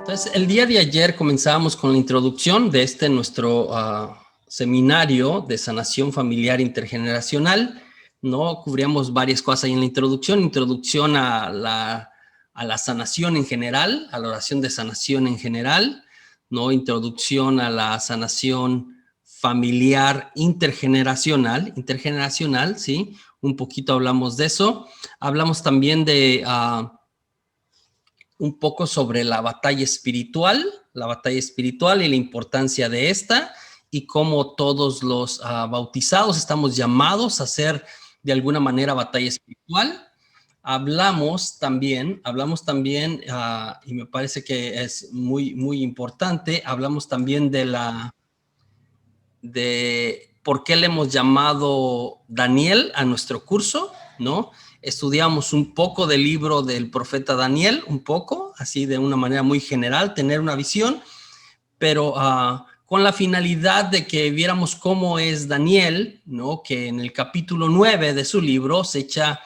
Entonces, el día de ayer comenzábamos con la introducción de nuestro seminario de sanación familiar intergeneracional, ¿no? Cubríamos varias cosas ahí en la introducción a la sanación en general, a la oración de sanación en general, ¿no? Introducción a la sanación familiar intergeneracional, ¿sí? Un poquito hablamos de eso. Hablamos también de un poco sobre la batalla espiritual y la importancia de esta, y cómo todos los bautizados estamos llamados a hacer de alguna manera batalla espiritual. Hablamos también, y me parece que es muy, muy importante, hablamos también de por qué le hemos llamado Daniel a nuestro curso, ¿no? Estudiamos un poco del libro del profeta Daniel, un poco, así de una manera muy general, tener una visión, pero con la finalidad de que viéramos cómo es Daniel, ¿no? Que en el capítulo 9 de su libro se echa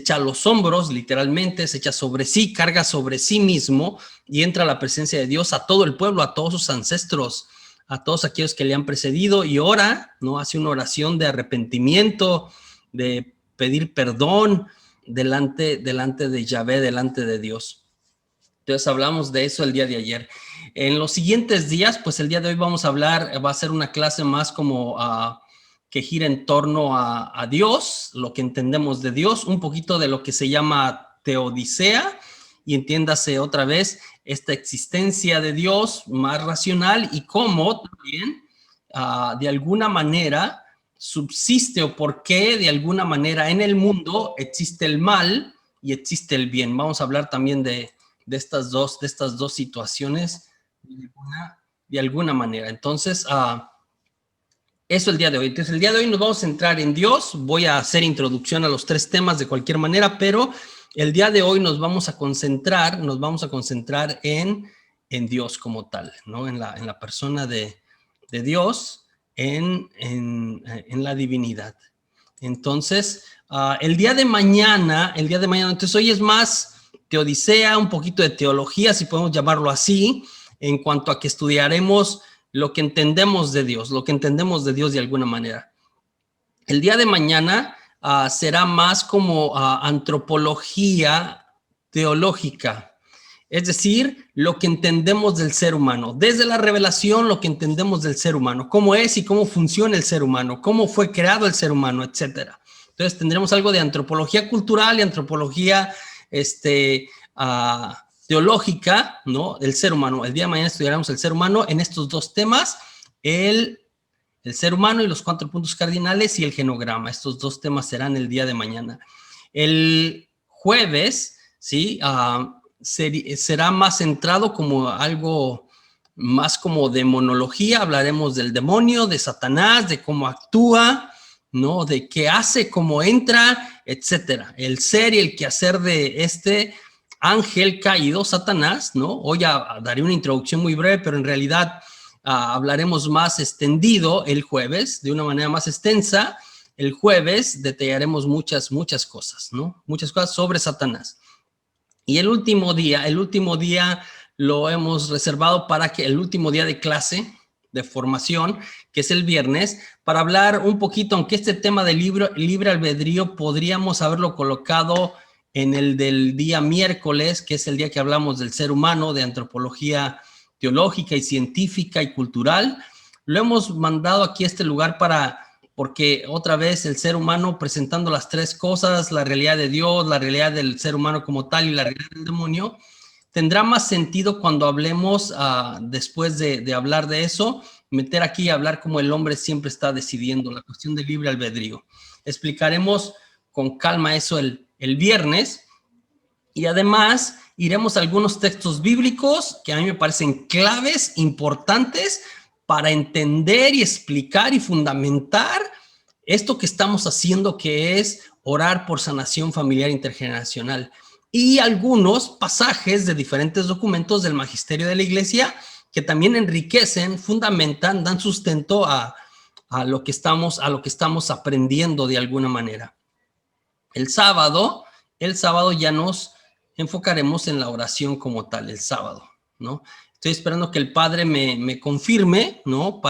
a los hombros, literalmente, se echa sobre sí, carga sobre sí mismo y entra a la presencia de Dios, a todo el pueblo, a todos sus ancestros, a todos aquellos que le han precedido, y ora, ¿no? Hace una oración de arrepentimiento, de pedir perdón delante de Yahvé, delante de Dios. Entonces hablamos de eso el día de ayer. En los siguientes días, pues el día de hoy vamos a hablar, va a ser una clase más como que gira en torno a Dios, lo que entendemos de Dios, un poquito de lo que se llama teodicea, y entiéndase otra vez esta existencia de Dios más racional, y cómo también de alguna manera subsiste, o por qué de alguna manera en el mundo existe el mal y existe el bien. Vamos a hablar también de estas dos situaciones de alguna manera. Entonces, eso el día de hoy. Entonces, el día de hoy nos vamos a centrar en Dios. Voy a hacer introducción a los tres temas de cualquier manera, pero el día de hoy nos vamos a concentrar en Dios como tal, ¿no? En la persona de Dios, en la divinidad. Entonces, el día de mañana, entonces hoy es más teodicea, un poquito de teología, si podemos llamarlo así, en cuanto a que estudiaremos lo que entendemos de Dios, de alguna manera. El día de mañana será más como antropología teológica, es decir, lo que entendemos del ser humano, desde la revelación, lo que entendemos del ser humano, cómo es y cómo funciona el ser humano, cómo fue creado el ser humano, etcétera. Entonces tendremos algo de antropología cultural y antropología teológica, ¿no? Del ser humano. El día de mañana estudiaremos el ser humano en estos dos temas, el ser humano y los 4 puntos cardinales, y el genograma. Estos dos temas serán el día de mañana. El jueves, ¿sí? Será más centrado como algo más como demonología. Hablaremos del demonio, de Satanás, de cómo actúa, ¿no? De qué hace, cómo entra, etcétera. El ser y el quehacer de este ángel caído, Satanás, ¿no? Hoy daré una introducción muy breve, pero en realidad hablaremos más extendido el jueves, de una manera más extensa. El jueves detallaremos muchas cosas, ¿no? Muchas cosas sobre Satanás. Y el último día lo hemos reservado para que el último día de clase, de formación, que es el viernes, para hablar un poquito, aunque este tema del libre albedrío podríamos haberlo colocado en el del día miércoles, que es el día que hablamos del ser humano, de antropología teológica y científica y cultural. Lo hemos mandado aquí a este lugar porque otra vez el ser humano presentando las tres cosas, la realidad de Dios, la realidad del ser humano como tal y la realidad del demonio, tendrá más sentido cuando hablemos, después de hablar de eso, meter aquí y hablar como el hombre siempre está decidiendo, la cuestión del libre albedrío. Explicaremos con calma eso el viernes, y además iremos a algunos textos bíblicos que a mí me parecen claves, importantes, para entender y explicar y fundamentar esto que estamos haciendo, que es orar por sanación familiar intergeneracional, y algunos pasajes de diferentes documentos del magisterio de la Iglesia que también enriquecen, fundamentan, dan sustento a lo que estamos aprendiendo de alguna manera. El sábado ya nos enfocaremos en la oración como tal, el sábado, ¿no? Estoy esperando que el padre me confirme, ¿no?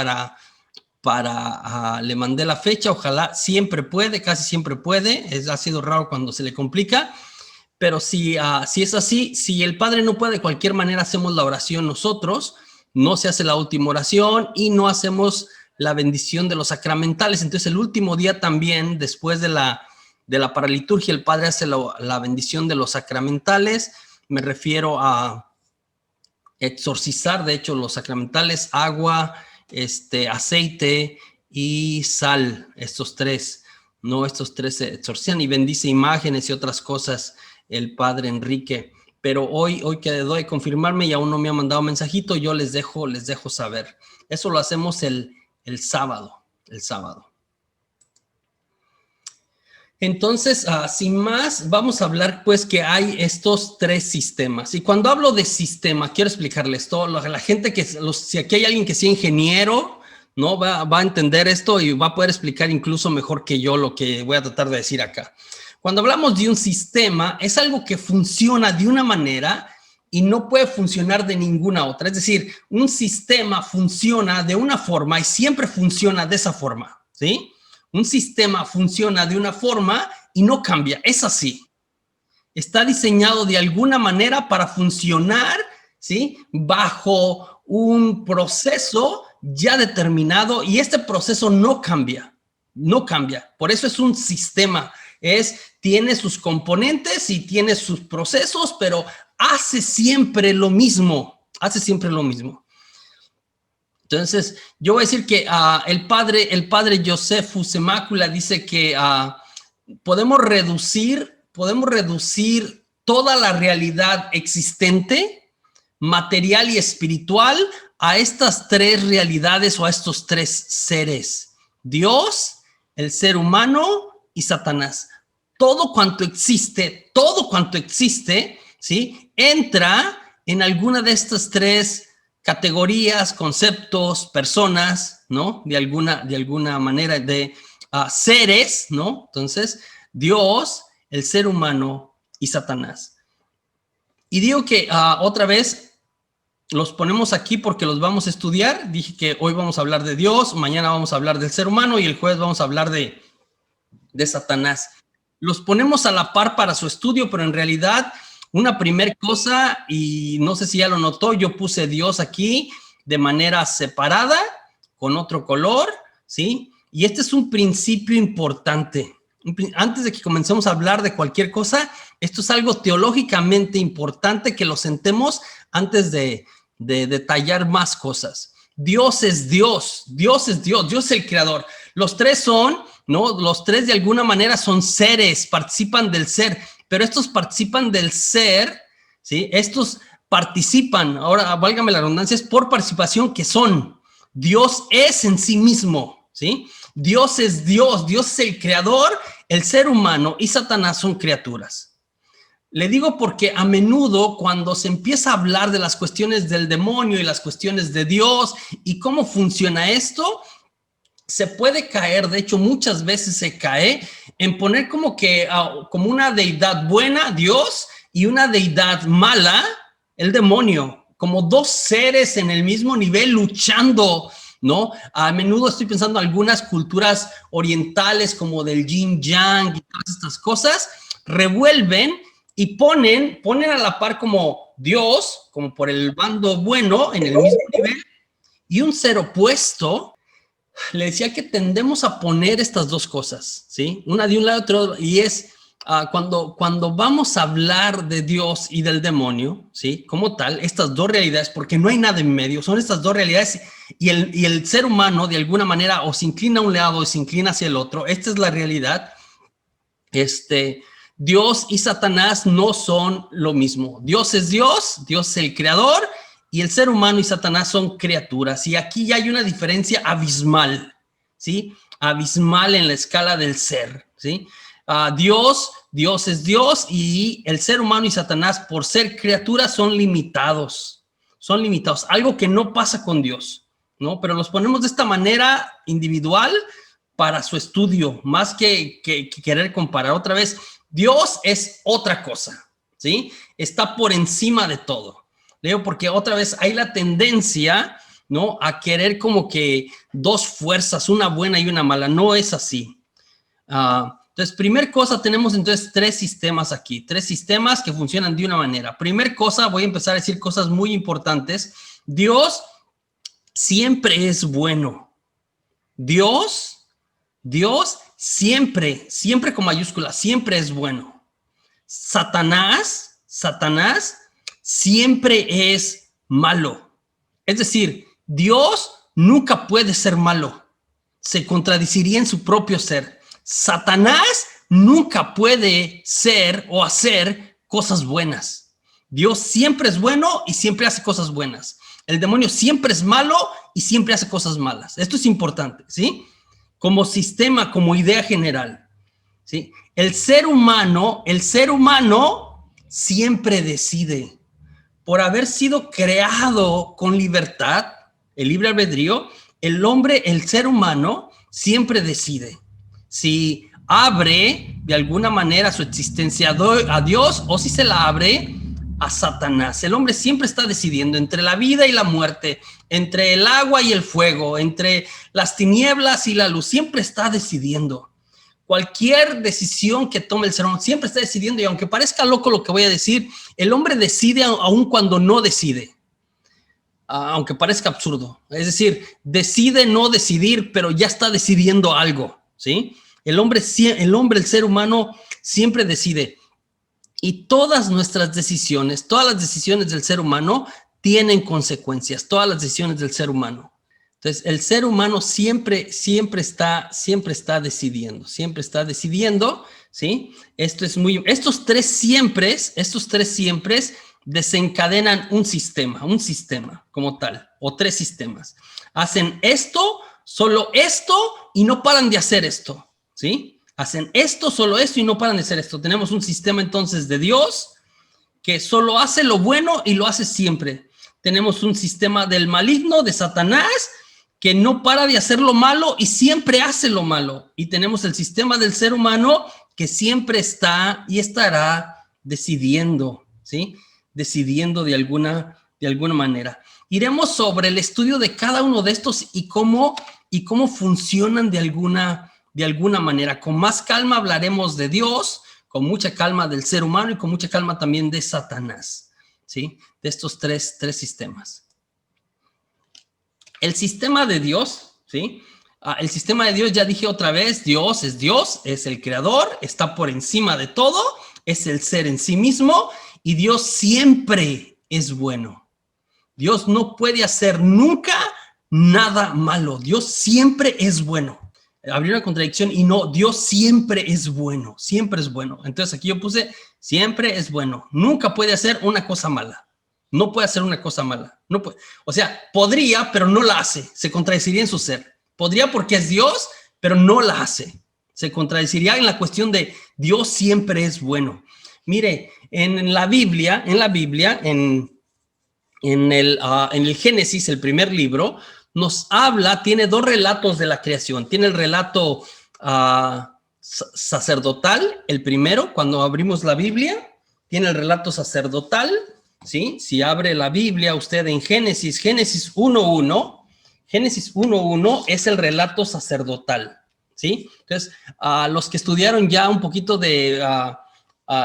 Le mandé la fecha, ojalá siempre puede, casi siempre puede, ha sido raro cuando se le complica, pero si es así, si el padre no puede, de cualquier manera hacemos la oración nosotros, no se hace la última oración y no hacemos la bendición de los sacramentales. Entonces el último día también, después de la paraliturgia, el padre hace la bendición de los sacramentales. Me refiero a exorcizar, de hecho, los sacramentales: agua, aceite y sal. Estos tres se exorcizan, y bendice imágenes y otras cosas el padre Enrique. Pero hoy quedó de confirmarme y aún no me ha mandado mensajito. Yo les dejo saber. Eso lo hacemos el sábado. Entonces, sin más, vamos a hablar pues que hay estos tres sistemas. Y cuando hablo de sistema, quiero explicarles todo. La gente si aquí hay alguien que sea ingeniero, ¿no? Va a entender esto y va a poder explicar incluso mejor que yo lo que voy a tratar de decir acá. Cuando hablamos de un sistema, es algo que funciona de una manera y no puede funcionar de ninguna otra. Es decir, un sistema funciona de una forma y siempre funciona de esa forma, ¿sí? Un sistema funciona de una forma y no cambia, es así. Está diseñado de alguna manera para funcionar, ¿sí? Bajo un proceso ya determinado, y este proceso no cambia. Por eso es un sistema. Tiene sus componentes y tiene sus procesos, pero hace siempre lo mismo. Entonces, yo voy a decir que el padre Josephus Emácula dice que podemos reducir toda la realidad existente, material y espiritual, a estas tres realidades o a estos tres seres: Dios, el ser humano y Satanás. Todo cuanto existe, ¿sí?, entra en alguna de estas tres categorías, conceptos, personas, ¿no? De alguna manera, de seres, ¿no? Entonces, Dios, el ser humano y Satanás. Y digo que otra vez los ponemos aquí porque los vamos a estudiar. Dije que hoy vamos a hablar de Dios, mañana vamos a hablar del ser humano y el jueves vamos a hablar de Satanás. Los ponemos a la par para su estudio, pero en realidad una primera cosa, y no sé si ya lo notó, yo puse Dios aquí de manera separada, con otro color, ¿sí? Y este es un principio importante. Antes de que comencemos a hablar de cualquier cosa, esto es algo teológicamente importante que lo sentemos antes de detallar más cosas. Dios es Dios, Dios es el creador. Los tres son, ¿no? Los tres de alguna manera son seres, participan del ser, pero estos participan del ser, ¿sí? Estos participan, ahora válgame la redundancia, es por participación que son. Dios es en sí mismo, ¿sí? Dios es el creador, el ser humano y Satanás son criaturas. Le digo porque a menudo cuando se empieza a hablar de las cuestiones del demonio y las cuestiones de Dios y cómo funciona esto, se puede caer, de hecho muchas veces se cae en poner como una deidad buena, Dios, y una deidad mala, el demonio, como dos seres en el mismo nivel luchando, ¿no? A menudo estoy pensando en algunas culturas orientales como del yin yang y todas estas cosas, revuelven y ponen a la par como Dios, como por el bando bueno en el mismo nivel, y un ser opuesto. Le decía que tendemos a poner estas dos cosas, ¿sí? Una de un lado, otro, y es cuando vamos a hablar de Dios y del demonio, ¿sí? Como tal, estas dos realidades, porque no hay nada en medio, son estas dos realidades, y el ser humano de alguna manera o se inclina a un lado o se inclina hacia el otro. Esta es la realidad. Dios y Satanás no son lo mismo. Dios es el creador, y el ser humano y Satanás son criaturas. Y aquí ya hay una diferencia abismal, ¿sí? Abismal en la escala del ser, ¿sí? Dios es Dios, y el ser humano y Satanás, por ser criaturas, son limitados. Algo que no pasa con Dios, ¿no? Pero los ponemos de esta manera individual para su estudio, más que querer comparar. Otra vez, Dios es otra cosa, ¿sí? Está por encima de todo. Leo porque otra vez hay la tendencia, ¿no?, a querer como que dos fuerzas, una buena y una mala. No es así. Entonces, primer cosa, tenemos entonces tres sistemas aquí, tres sistemas que funcionan de una manera. Primer cosa, voy a empezar a decir cosas muy importantes. Dios siempre es bueno. Dios siempre, siempre con mayúscula, siempre es bueno. Satanás siempre es malo. Es decir, Dios nunca puede ser malo. Se contradeciría en su propio ser. Satanás nunca puede ser o hacer cosas buenas. Dios siempre es bueno y siempre hace cosas buenas. El demonio siempre es malo y siempre hace cosas malas. Esto es importante, ¿sí? Como sistema, como idea general, ¿sí? El ser humano siempre decide. Por haber sido creado con libertad, el libre albedrío, el ser humano, siempre decide si abre de alguna manera su existencia a Dios o si se la abre a Satanás. El hombre siempre está decidiendo entre la vida y la muerte, entre el agua y el fuego, entre las tinieblas y la luz. Siempre está decidiendo. Cualquier decisión que tome el ser humano siempre está decidiendo, y aunque parezca loco lo que voy a decir, el hombre decide aun cuando no decide, aunque parezca absurdo. Es decir, decide no decidir, pero ya está decidiendo algo, ¿sí? El ser humano siempre decide, y todas nuestras decisiones, todas las decisiones del ser humano tienen consecuencias, todas las decisiones del ser humano. Entonces, el ser humano siempre está decidiendo, ¿sí? Estos tres siempres desencadenan un sistema como tal, o tres sistemas. Hacen esto, solo esto, y no paran de hacer esto, ¿sí? Hacen esto, solo esto, y no paran de hacer esto. Tenemos un sistema entonces de Dios que solo hace lo bueno y lo hace siempre. Tenemos un sistema del maligno, de Satanás, que no para de hacer lo malo y siempre hace lo malo. Y tenemos el sistema del ser humano que siempre está y estará decidiendo, ¿sí? Decidiendo de alguna manera. Iremos sobre el estudio de cada uno de estos y cómo funcionan de alguna manera. Con más calma hablaremos de Dios, con mucha calma del ser humano y con mucha calma también de Satanás, ¿sí? De estos tres sistemas. El sistema de Dios, ¿sí? El sistema de Dios, ya dije otra vez, Dios, es el creador, está por encima de todo, es el ser en sí mismo, y Dios siempre es bueno. Dios no puede hacer nunca nada malo. Dios siempre es bueno. Habría una contradicción y no, Dios siempre es bueno, siempre es bueno. Entonces aquí yo puse, siempre es bueno. Nunca puede hacer una cosa mala. No puede hacer una cosa mala. No puede. O sea, podría, pero no la hace. Se contradeciría en su ser. Podría porque es Dios, pero no la hace. Se contradeciría en la cuestión de Dios siempre es bueno. Mire, en la Biblia, en el Génesis, el primer libro, nos habla, tiene dos relatos de la creación. Tiene el relato sacerdotal, el primero, cuando abrimos la Biblia, tiene el relato sacerdotal, ¿sí? Si abre la Biblia usted en Génesis 1.1 es el relato sacerdotal, ¿sí? Entonces, los que estudiaron ya un poquito de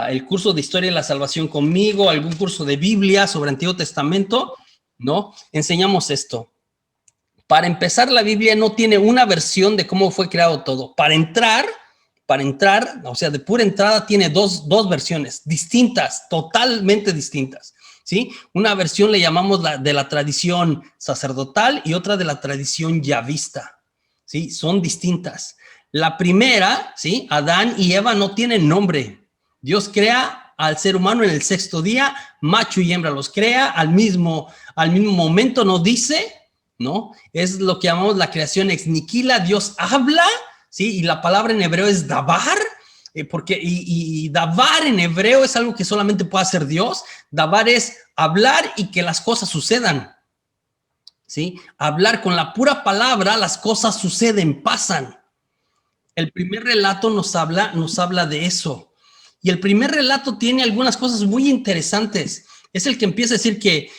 el curso de Historia de la Salvación conmigo, algún curso de Biblia sobre Antiguo Testamento, ¿no? Enseñamos esto. Para empezar, la Biblia no tiene una versión de cómo fue creado todo. Para entrar, o sea, de pura entrada, tiene dos versiones distintas, totalmente distintas, ¿sí? Una versión le llamamos de la tradición sacerdotal y otra de la tradición yavista, ¿sí? Son distintas. La primera, ¿sí? Adán y Eva no tienen nombre. Dios crea al ser humano en el sexto día, macho y hembra los crea, al mismo momento no dice, ¿no? Es lo que llamamos la creación ex nihilo. Dios habla, ¿sí? Y la palabra en hebreo es davar, y davar en hebreo es algo que solamente puede hacer Dios. Davar es hablar y que las cosas sucedan, ¿sí? Hablar con la pura palabra, las cosas suceden, pasan. El primer relato nos habla de eso. Y el primer relato tiene algunas cosas muy interesantes. Es el que empieza a decir que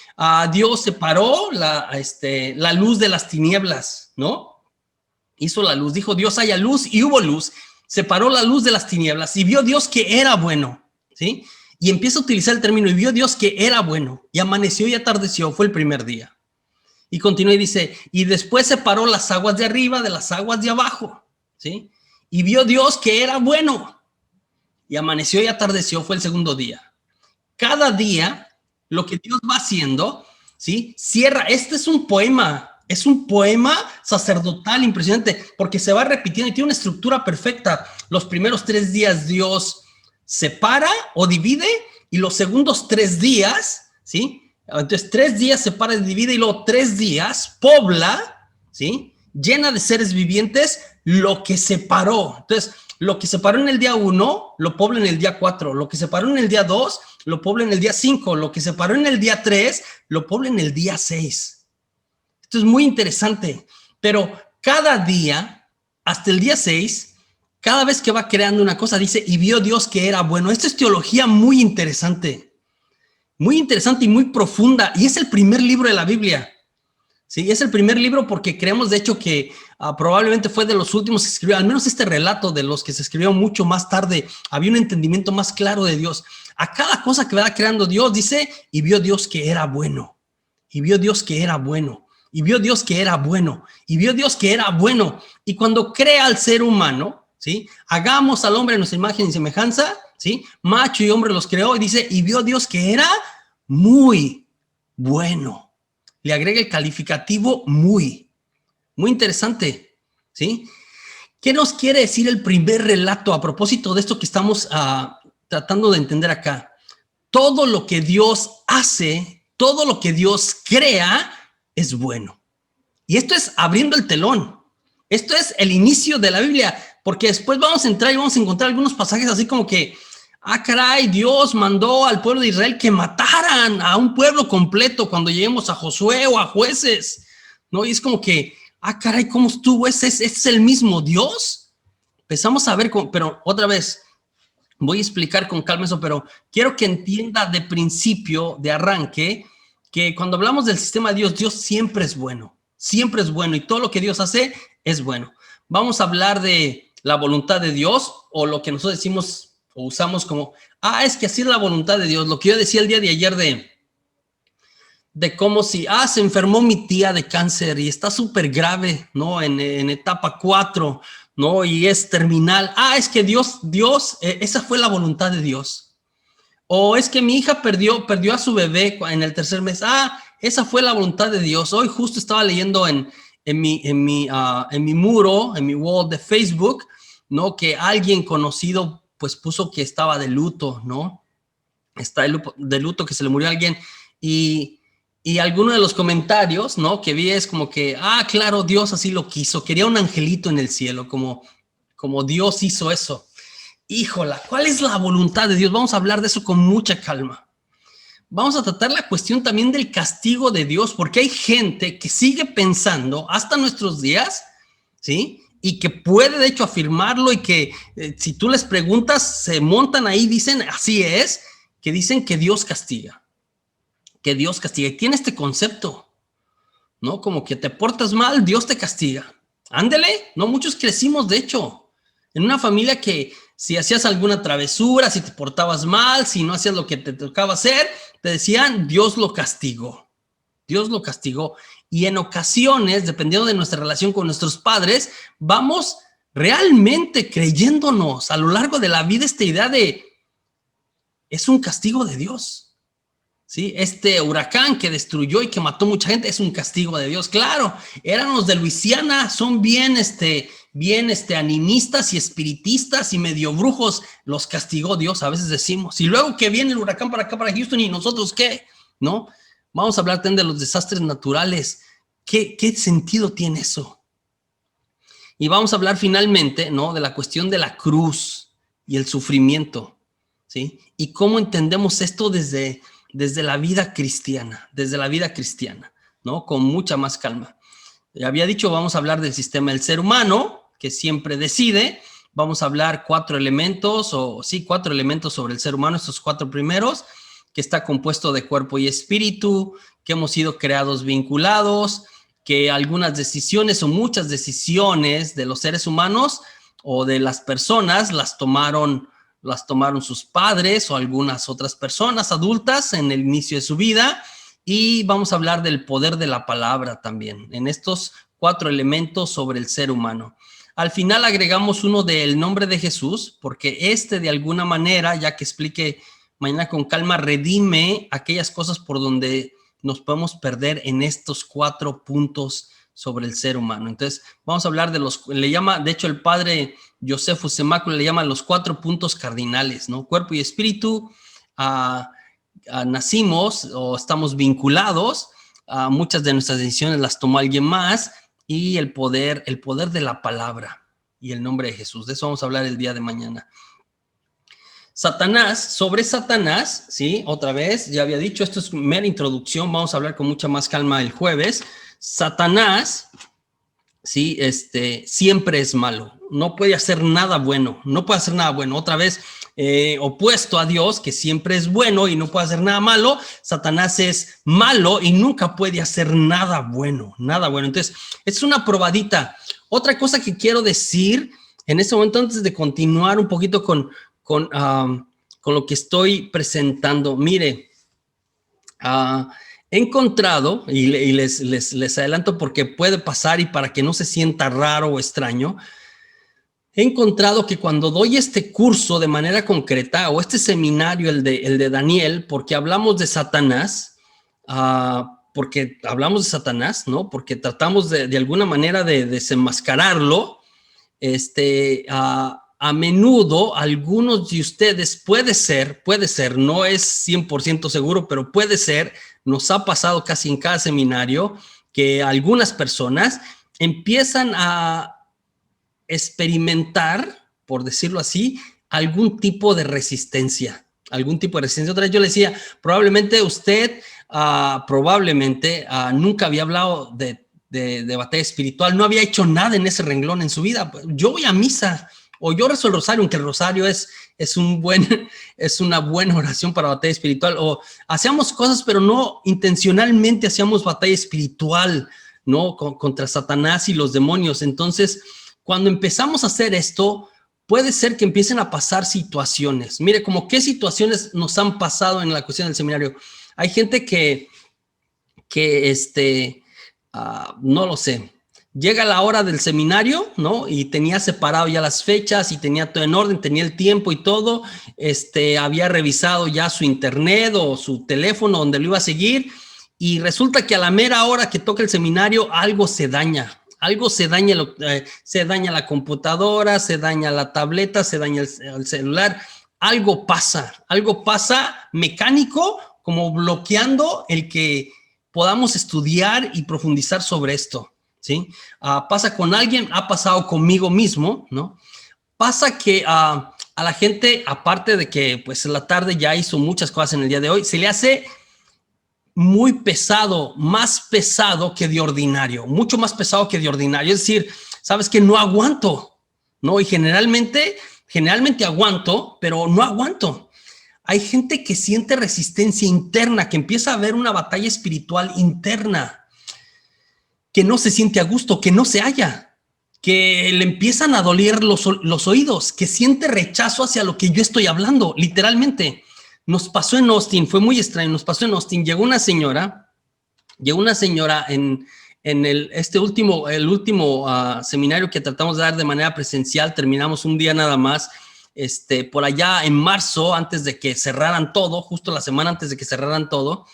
Dios separó la luz de las tinieblas, ¿no? Hizo la luz, dijo Dios haya luz y hubo luz. Separó la luz de las tinieblas y vio Dios que era bueno, ¿sí? Y empieza a utilizar el término y vio Dios que era bueno. Y amaneció y atardeció, fue el primer día. Y continúa y dice, y después separó las aguas de arriba de las aguas de abajo, ¿sí? Y vio Dios que era bueno. Y amaneció y atardeció, fue el segundo día. Cada día, lo que Dios va haciendo, ¿sí? Cierra. Este es un poema sacerdotal impresionante, porque se va repitiendo y tiene una estructura perfecta. Los primeros 3 días Dios separa o divide, y los segundos 3 días, ¿sí? Entonces 3 días separa y divide, y luego 3 días pobla, ¿sí? Llena de seres vivientes lo que separó. Entonces, lo que separó en el día 1, lo pobla en el día 4. Lo que separó en el día 2, lo pobla en el día 5. Lo que separó en el día 3, lo pobla en el día 6. Esto es muy interesante. Pero cada día, hasta el día 6, cada vez que va creando una cosa, dice, y vio Dios que era bueno. Esto es teología muy interesante y muy profunda. Y es el primer libro de la Biblia. Sí, es el primer libro porque creemos, de hecho, que probablemente fue de los últimos que se escribió, al menos este relato de los que se escribió mucho más tarde. Había un entendimiento más claro de Dios. A cada cosa que va creando Dios, dice, y vio Dios que era bueno. Y vio Dios que era bueno. Y vio Dios que era bueno. Y vio Dios que era bueno. Y cuando crea al ser humano, ¿sí? Hagamos al hombre a nuestra imagen y semejanza, ¿sí? Macho y hombre los creó, y dice, y vio Dios que era muy bueno. Le agrega el calificativo muy interesante, ¿sí? ¿Qué nos quiere decir el primer relato a propósito de esto que estamos tratando de entender acá? Todo lo que Dios hace, todo lo que Dios crea es bueno. Y esto es abriendo el telón. Esto es el inicio de la Biblia, porque después vamos a entrar y vamos a encontrar algunos pasajes así como que, caray, Dios mandó al pueblo de Israel que mataran a un pueblo completo cuando lleguemos a Josué o a Jueces, ¿no? Y es como que, caray, ¿cómo estuvo? ¿Es el mismo Dios? Empezamos a ver, pero otra vez, voy a explicar con calma eso, pero quiero que entienda de principio, de arranque, que cuando hablamos del sistema de Dios, Dios siempre es bueno, y todo lo que Dios hace es bueno. Vamos a hablar de la voluntad de Dios, o lo que nosotros decimos o usamos como, es que así es la voluntad de Dios. Lo que yo decía el día de ayer de cómo si, se enfermó mi tía de cáncer y está súper grave, ¿no? En etapa 4, ¿no? Y es terminal. Es que Dios, esa fue la voluntad de Dios. O es que mi hija perdió a su bebé en el 3er mes. Esa fue la voluntad de Dios. Hoy justo estaba leyendo en mi muro, en mi wall de Facebook, ¿no? Que alguien conocido pues puso que estaba de luto, ¿no? Está de luto, que se le murió alguien, y alguno de los comentarios, ¿no? Que vi es como que, claro, Dios así lo quiso, quería un angelito en el cielo, como Dios hizo eso. Híjola, ¿cuál es la voluntad de Dios? Vamos a hablar de eso con mucha calma. Vamos a tratar la cuestión también del castigo de Dios, porque hay gente que sigue pensando hasta nuestros días, ¿sí? Y que puede de hecho afirmarlo, y que si tú les preguntas, se montan ahí, dicen, así es, que dicen que Dios castiga. Y tiene este concepto, ¿no? Como que te portas mal, Dios te castiga. Ándele, ¿no? Muchos crecimos, de hecho, en una familia que si hacías alguna travesura, si te portabas mal, si no hacías lo que te tocaba hacer, te decían, Dios lo castigó. Y en ocasiones, dependiendo de nuestra relación con nuestros padres, vamos realmente creyéndonos a lo largo de la vida esta idea de, es un castigo de Dios, ¿sí? Este huracán que destruyó y que mató mucha gente es un castigo de Dios. Claro, eran los de Luisiana, son bien animistas y espiritistas y medio brujos, los castigó Dios, a veces decimos. Y luego que viene el huracán para acá, para Houston, ¿y nosotros qué? ¿No? Vamos a hablar también de los desastres naturales. ¿Qué sentido tiene eso? Y vamos a hablar finalmente, ¿no? De la cuestión de la cruz y el sufrimiento, ¿sí? Y cómo entendemos esto desde la vida cristiana, ¿no? Con mucha más calma. Ya había dicho, vamos a hablar del sistema del ser humano, que siempre decide. Vamos a hablar 4 elementos sobre el ser humano, estos 4 primeros, que está compuesto de cuerpo y espíritu, que hemos sido creados vinculados, que algunas decisiones o muchas decisiones de los seres humanos o de las personas las tomaron sus padres o algunas otras personas adultas en el inicio de su vida. Y vamos a hablar del poder de la palabra también, en estos 4 elementos sobre el ser humano. Al final agregamos uno del nombre de Jesús, porque de alguna manera, ya que explique mañana con calma, redime aquellas cosas por donde nos podemos perder en estos 4 puntos sobre el ser humano. Entonces, vamos a hablar de de hecho, el padre Josephus Semáculo le llama los 4 puntos cardinales, ¿no? Cuerpo y espíritu, nacimos o estamos vinculados, muchas de nuestras decisiones las tomó alguien más, y el poder de la palabra y el nombre de Jesús. De eso vamos a hablar el día de mañana. Sobre Satanás, ¿sí? Otra vez, ya había dicho, esto es mera introducción, vamos a hablar con mucha más calma el jueves. Satanás, ¿sí? Siempre es malo, no puede hacer nada bueno, Otra vez, opuesto a Dios, que siempre es bueno y no puede hacer nada malo. Satanás es malo y nunca puede hacer nada bueno. Entonces, es una probadita. Otra cosa que quiero decir en este momento, antes de continuar un poquito con lo que estoy presentando, mire, he encontrado, y les adelanto porque puede pasar y para que no se sienta raro o extraño, he encontrado que cuando doy este curso de manera concreta o este seminario, el de Daniel, porque hablamos de Satanás, ¿no? Porque tratamos de alguna manera de desenmascararlo, a menudo algunos de ustedes, puede ser, no es 100% seguro, pero puede ser, nos ha pasado casi en cada seminario, que algunas personas empiezan a experimentar, por decirlo así, algún tipo de resistencia. Otra vez yo le decía, probablemente usted, nunca había hablado de batalla espiritual, no había hecho nada en ese renglón en su vida. Yo voy a misa o yo rezo el rosario, aunque el rosario es una buena oración para batalla espiritual, o hacíamos cosas, pero no intencionalmente hacíamos batalla espiritual, ¿no? Contra Satanás y los demonios. Entonces, cuando empezamos a hacer esto, puede ser que empiecen a pasar situaciones. Mire, como qué situaciones nos han pasado en la cuestión del seminario. Hay gente que no lo sé, llega la hora del seminario, ¿no? Y tenía separado ya las fechas y tenía todo en orden, tenía el tiempo y todo, había revisado ya su internet o su teléfono donde lo iba a seguir, y resulta que a la mera hora que toca el seminario algo se daña. Se daña la computadora, se daña la tableta, se daña el celular. Algo pasa mecánico, como bloqueando el que podamos estudiar y profundizar sobre esto, ¿sí? Pasa con alguien, ha pasado conmigo mismo, ¿no? Pasa que a la gente, aparte de que pues en la tarde ya hizo muchas cosas en el día de hoy, se le hace muy pesado, más pesado que de ordinario, mucho más pesado que de ordinario. Es decir, sabes que no aguanto, ¿no? Y generalmente aguanto, pero no aguanto. Hay gente que siente resistencia interna, que empieza a haber una batalla espiritual interna, que no se siente a gusto, que no se halla, que le empiezan a doler los oídos, que siente rechazo hacia lo que yo estoy hablando, literalmente. Nos pasó en Austin, fue muy extraño, llegó una señora en el último seminario que tratamos de dar de manera presencial, terminamos un día nada más, por allá en marzo, antes de que cerraran todo, justo la semana antes de que cerraran todo.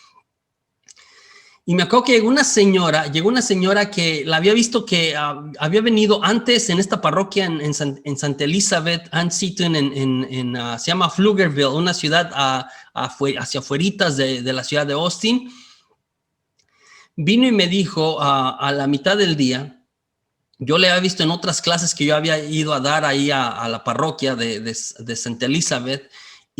Y me acuerdo que llegó una señora que la había visto que había venido antes en esta parroquia en Santa Elizabeth, Ann Seton, se llama Pflugerville, una ciudad hacia afueritas de la ciudad de Austin. Vino y me dijo a la mitad del día, yo le había visto en otras clases que yo había ido a dar ahí a la parroquia de Santa Elizabeth,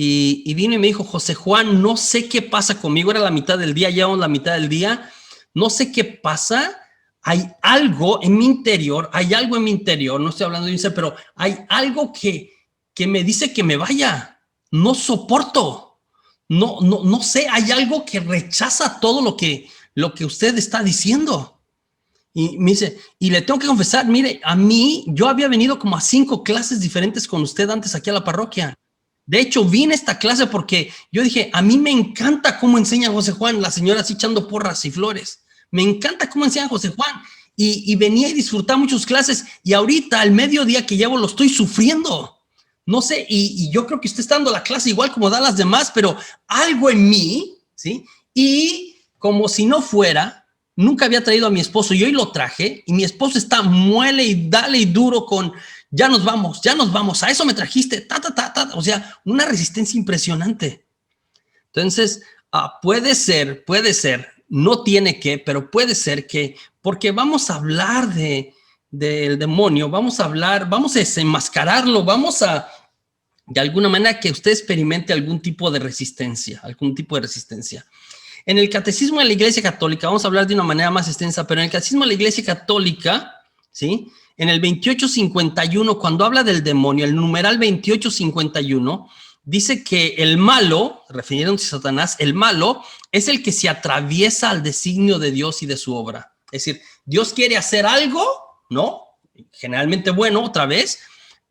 y vino y me dijo, José Juan, no sé qué pasa conmigo, era la mitad del día, llevamos la mitad del día, no sé qué pasa, hay algo en mi interior, no estoy hablando de un ser, pero hay algo que me dice que me vaya, no soporto no sé, hay algo que rechaza todo lo que usted está diciendo. Y me dice, y le tengo que confesar, mire, a mí, yo había venido como a 5 clases diferentes con usted antes aquí a la parroquia. De hecho, vine a esta clase porque yo dije, a mí me encanta cómo enseña José Juan, la señora así echando porras y flores. Me encanta cómo enseña José Juan. Y venía y disfrutaba muchas clases. Y ahorita, al mediodía que llevo, lo estoy sufriendo. No sé, y yo creo que usted está dando la clase igual como da las demás, pero algo en mí, ¿sí? Y como si no fuera, nunca había traído a mi esposo y hoy lo traje y mi esposo está muele y dale y duro con ya nos vamos, a eso me trajiste, o sea, una resistencia impresionante. Entonces, puede ser, no tiene que, pero puede ser que, porque vamos a hablar del demonio, vamos a desenmascararlo, de alguna manera, que usted experimente algún tipo de resistencia. En el Catecismo de la Iglesia Católica, vamos a hablar de una manera más extensa, pero en el Catecismo de la Iglesia Católica, ¿sí? En el 2851, cuando habla del demonio, el numeral 2851, dice que el malo, refiriéndose a Satanás, el malo es el que se atraviesa al designio de Dios y de su obra. Es decir, Dios quiere hacer algo, ¿no? Generalmente bueno, otra vez,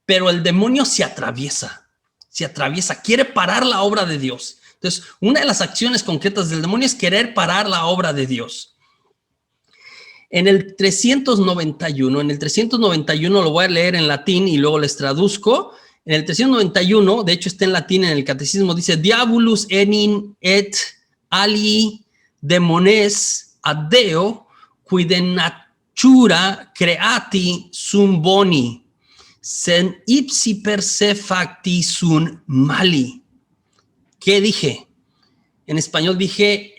pero el demonio se atraviesa, quiere parar la obra de Dios. Entonces, una de las acciones concretas del demonio es querer parar la obra de Dios. En el 391 lo voy a leer en latín y luego les traduzco. En el 391, de hecho está en latín en el catecismo, dice Diabolus enin et ali demones ad Deo quid natura creati sum boni sen ipsi per se facti sunt mali. ¿Qué dije? En español dije,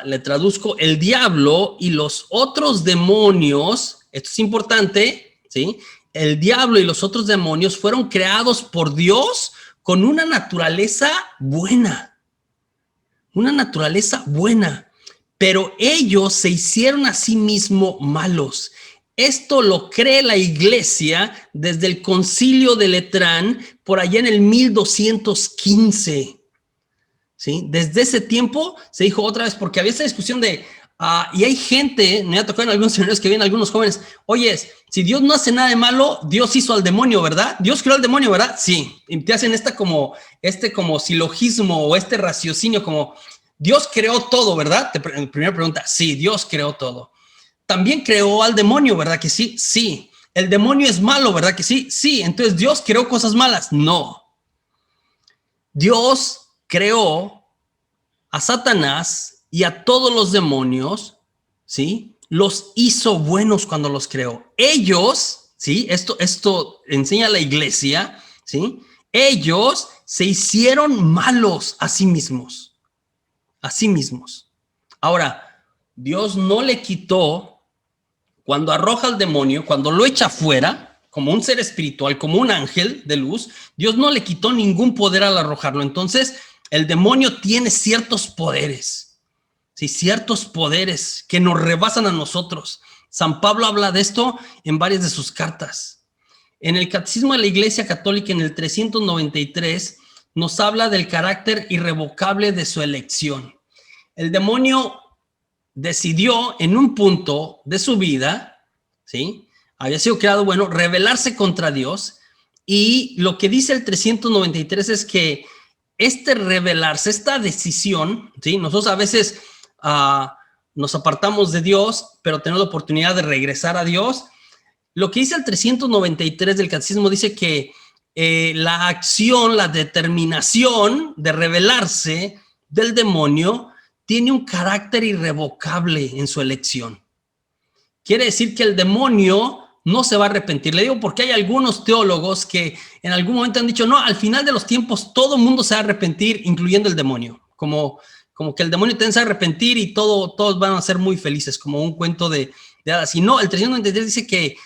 le traduzco, el diablo y los otros demonios, esto es importante, ¿sí? El diablo y los otros demonios fueron creados por Dios con una naturaleza buena. Pero ellos se hicieron a sí mismos malos. Esto lo cree la iglesia desde el concilio de Letrán por allá en el 1215. ¿Sí? Desde ese tiempo se dijo otra vez, porque había esa discusión de, y hay gente, me ha tocado en algunos seminarios que vienen algunos jóvenes, oye, si Dios no hace nada de malo, Dios hizo al demonio, ¿verdad? Dios creó al demonio, ¿verdad? Sí. Y te hacen como silogismo o este raciocinio como, Dios creó todo, ¿verdad? Primera pregunta, sí, Dios creó todo. También creó al demonio, ¿verdad que sí? Sí. ¿El demonio es malo, verdad que sí? Sí. Entonces, ¿Dios creó cosas malas? No. Dios creó a Satanás y a todos los demonios, ¿sí? Los hizo buenos cuando los creó. Ellos, ¿sí? Esto enseña la iglesia, ¿sí? Ellos se hicieron malos a sí mismos. Ahora, Dios no le quitó, cuando arroja al demonio, cuando lo echa fuera, como un ser espiritual, como un ángel de luz, Dios no le quitó ningún poder al arrojarlo. Entonces, el demonio tiene ciertos poderes, ¿sí? Ciertos poderes que nos rebasan a nosotros. San Pablo habla de esto en varias de sus cartas. En el Catecismo de la Iglesia Católica, en el 393, nos habla del carácter irrevocable de su elección. El demonio decidió en un punto de su vida, ¿sí? Había sido creado, bueno, rebelarse contra Dios, y lo que dice el 393 es que rebelarse, esta decisión, ¿sí? Nosotros a veces nos apartamos de Dios, pero tenemos la oportunidad de regresar a Dios. Lo que dice el 393 del Catecismo dice que la acción, la determinación de rebelarse del demonio tiene un carácter irrevocable en su elección. Quiere decir que el demonio no se va a arrepentir. Le digo porque hay algunos teólogos que en algún momento han dicho, no, al final de los tiempos todo el mundo se va a arrepentir, incluyendo el demonio. Como que el demonio tiene que arrepentir y todos van a ser muy felices, como un cuento de hadas. Y no, el 393 dice que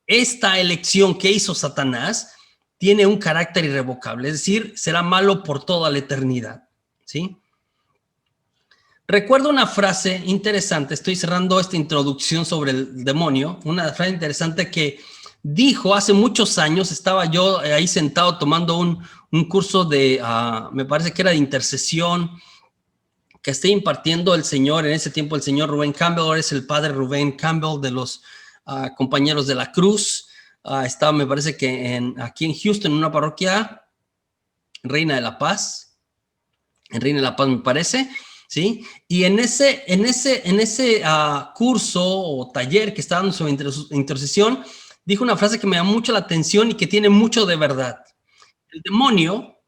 esta elección que hizo Satanás tiene un carácter irrevocable, es decir, será malo por toda la eternidad, ¿sí? Recuerdo una frase interesante, estoy cerrando esta introducción sobre el demonio, una frase interesante que dijo hace muchos años, estaba yo ahí sentado tomando un curso de, me parece que era de intercesión, que está impartiendo el señor, en ese tiempo el señor Rubén Campbell, ahora es el padre Rubén Campbell de los compañeros de la cruz. Estaba, me parece que aquí en Houston, en una parroquia, Reina de la Paz, en Reina de la Paz me parece, ¿sí? Y en ese curso o taller que estaba dando sobre intercesión, dijo una frase que me da mucho la atención y que tiene mucho de verdad. El demonio,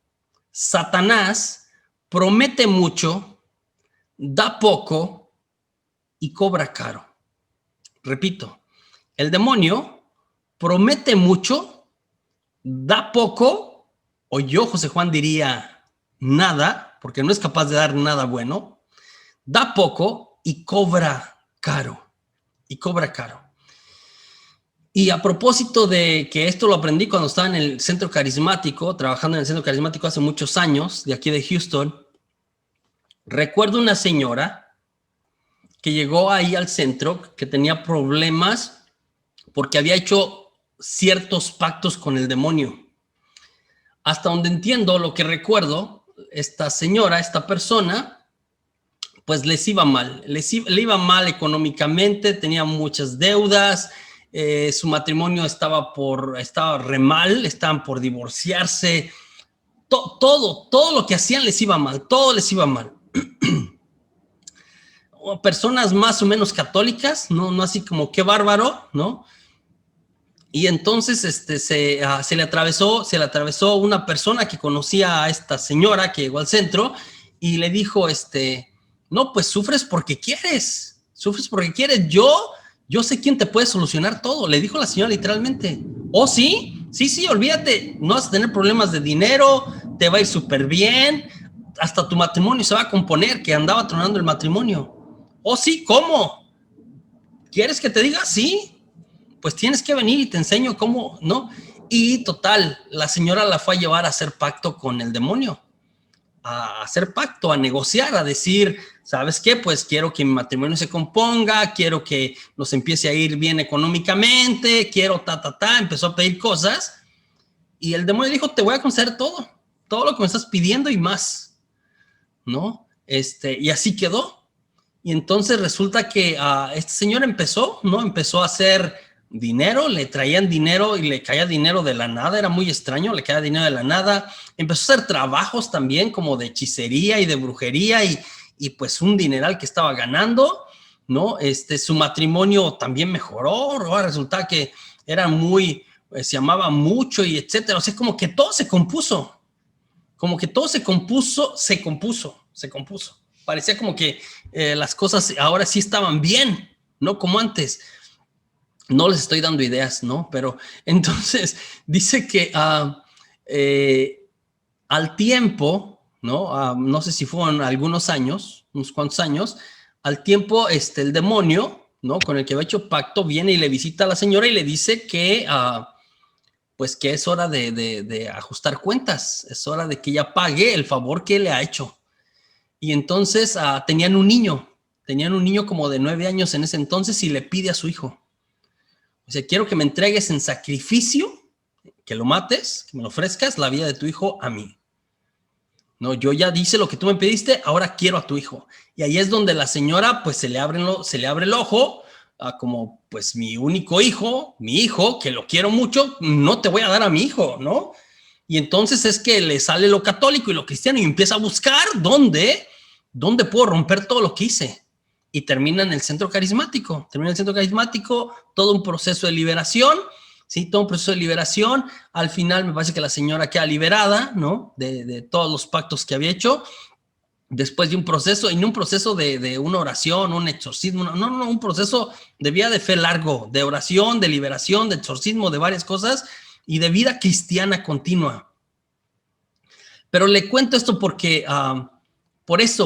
Satanás, promete mucho, da poco y cobra caro. Repito, el demonio promete mucho, da poco, o yo, José Juan, diría nada, porque no es capaz de dar nada bueno, da poco y cobra caro. Y cobra caro. Y a propósito de que esto lo aprendí cuando estaba en el centro carismático, trabajando en el centro carismático hace muchos años, de aquí de Houston, recuerdo una señora que llegó ahí al centro, que tenía problemas porque había hecho ciertos pactos con el demonio. Hasta donde entiendo, lo que recuerdo, esta señora, esta persona, pues les iba mal, le iba mal económicamente, tenía muchas deudas, su matrimonio estaba re mal, estaban por divorciarse, todo lo que hacían les iba mal, todo les iba mal. Personas más o menos católicas, no así como qué bárbaro, ¿no? Y entonces se le atravesó una persona que conocía a esta señora que llegó al centro y le dijo, no, pues sufres porque quieres, yo sé quién te puede solucionar todo, le dijo la señora literalmente. ¿Oh, sí? Sí, olvídate, no vas a tener problemas de dinero, te va a ir súper bien, hasta tu matrimonio se va a componer, que andaba tronando el matrimonio. ¿Oh, sí? ¿Cómo? ¿Quieres que te diga? Sí. Pues tienes que venir y te enseño cómo, ¿no? Y total, la señora la fue a llevar a hacer pacto con el demonio, a hacer pacto, a negociar, a decir, ¿sabes qué? Pues quiero que mi matrimonio se componga, quiero que nos empiece a ir bien económicamente, quiero empezó a pedir cosas y el demonio dijo, te voy a conceder todo lo que me estás pidiendo y más, ¿no? Y así quedó. Y entonces resulta que este señor empezó a hacer dinero, le traían dinero y le caía dinero de la nada, era muy extraño, le caía dinero de la nada, empezó a hacer trabajos también como de hechicería y de brujería y pues un dineral que estaba ganando, ¿no? Su matrimonio también mejoró, ¿no? Resulta que era se amaba mucho y etcétera, o sea, como que todo se compuso. Parecía como que las cosas ahora sí estaban bien, no como antes. No les estoy dando ideas, ¿no? Pero entonces dice que al tiempo, ¿no? No sé si fueron algunos años, unos cuantos años, al tiempo el demonio, ¿no? Con el que había hecho pacto, viene y le visita a la señora y le dice que pues que es hora de ajustar cuentas, es hora de que ella pague el favor que le ha hecho. Y entonces tenían un niño como de 9 años en ese entonces y le pide a su hijo, o sea, quiero que me entregues en sacrificio, que lo mates, que me lo ofrezcas la vida de tu hijo a mí. No, yo ya hice lo que tú me pediste, ahora quiero a tu hijo. Y ahí es donde la señora pues se le abre el ojo, como pues mi único hijo, mi hijo, que lo quiero mucho, no te voy a dar a mi hijo, ¿no? Y entonces es que le sale lo católico y lo cristiano y empieza a buscar dónde puedo romper todo lo que hice. Y termina en el centro carismático. Todo un proceso de liberación, ¿sí? Todo un proceso de liberación. Al final me parece que la señora queda liberada, ¿no? De todos los pactos que había hecho. Después de un proceso, y no un proceso de una oración, un exorcismo, no, un proceso de vida de fe largo, de oración, de liberación, de exorcismo, de varias cosas y de vida cristiana continua. Pero le cuento esto porque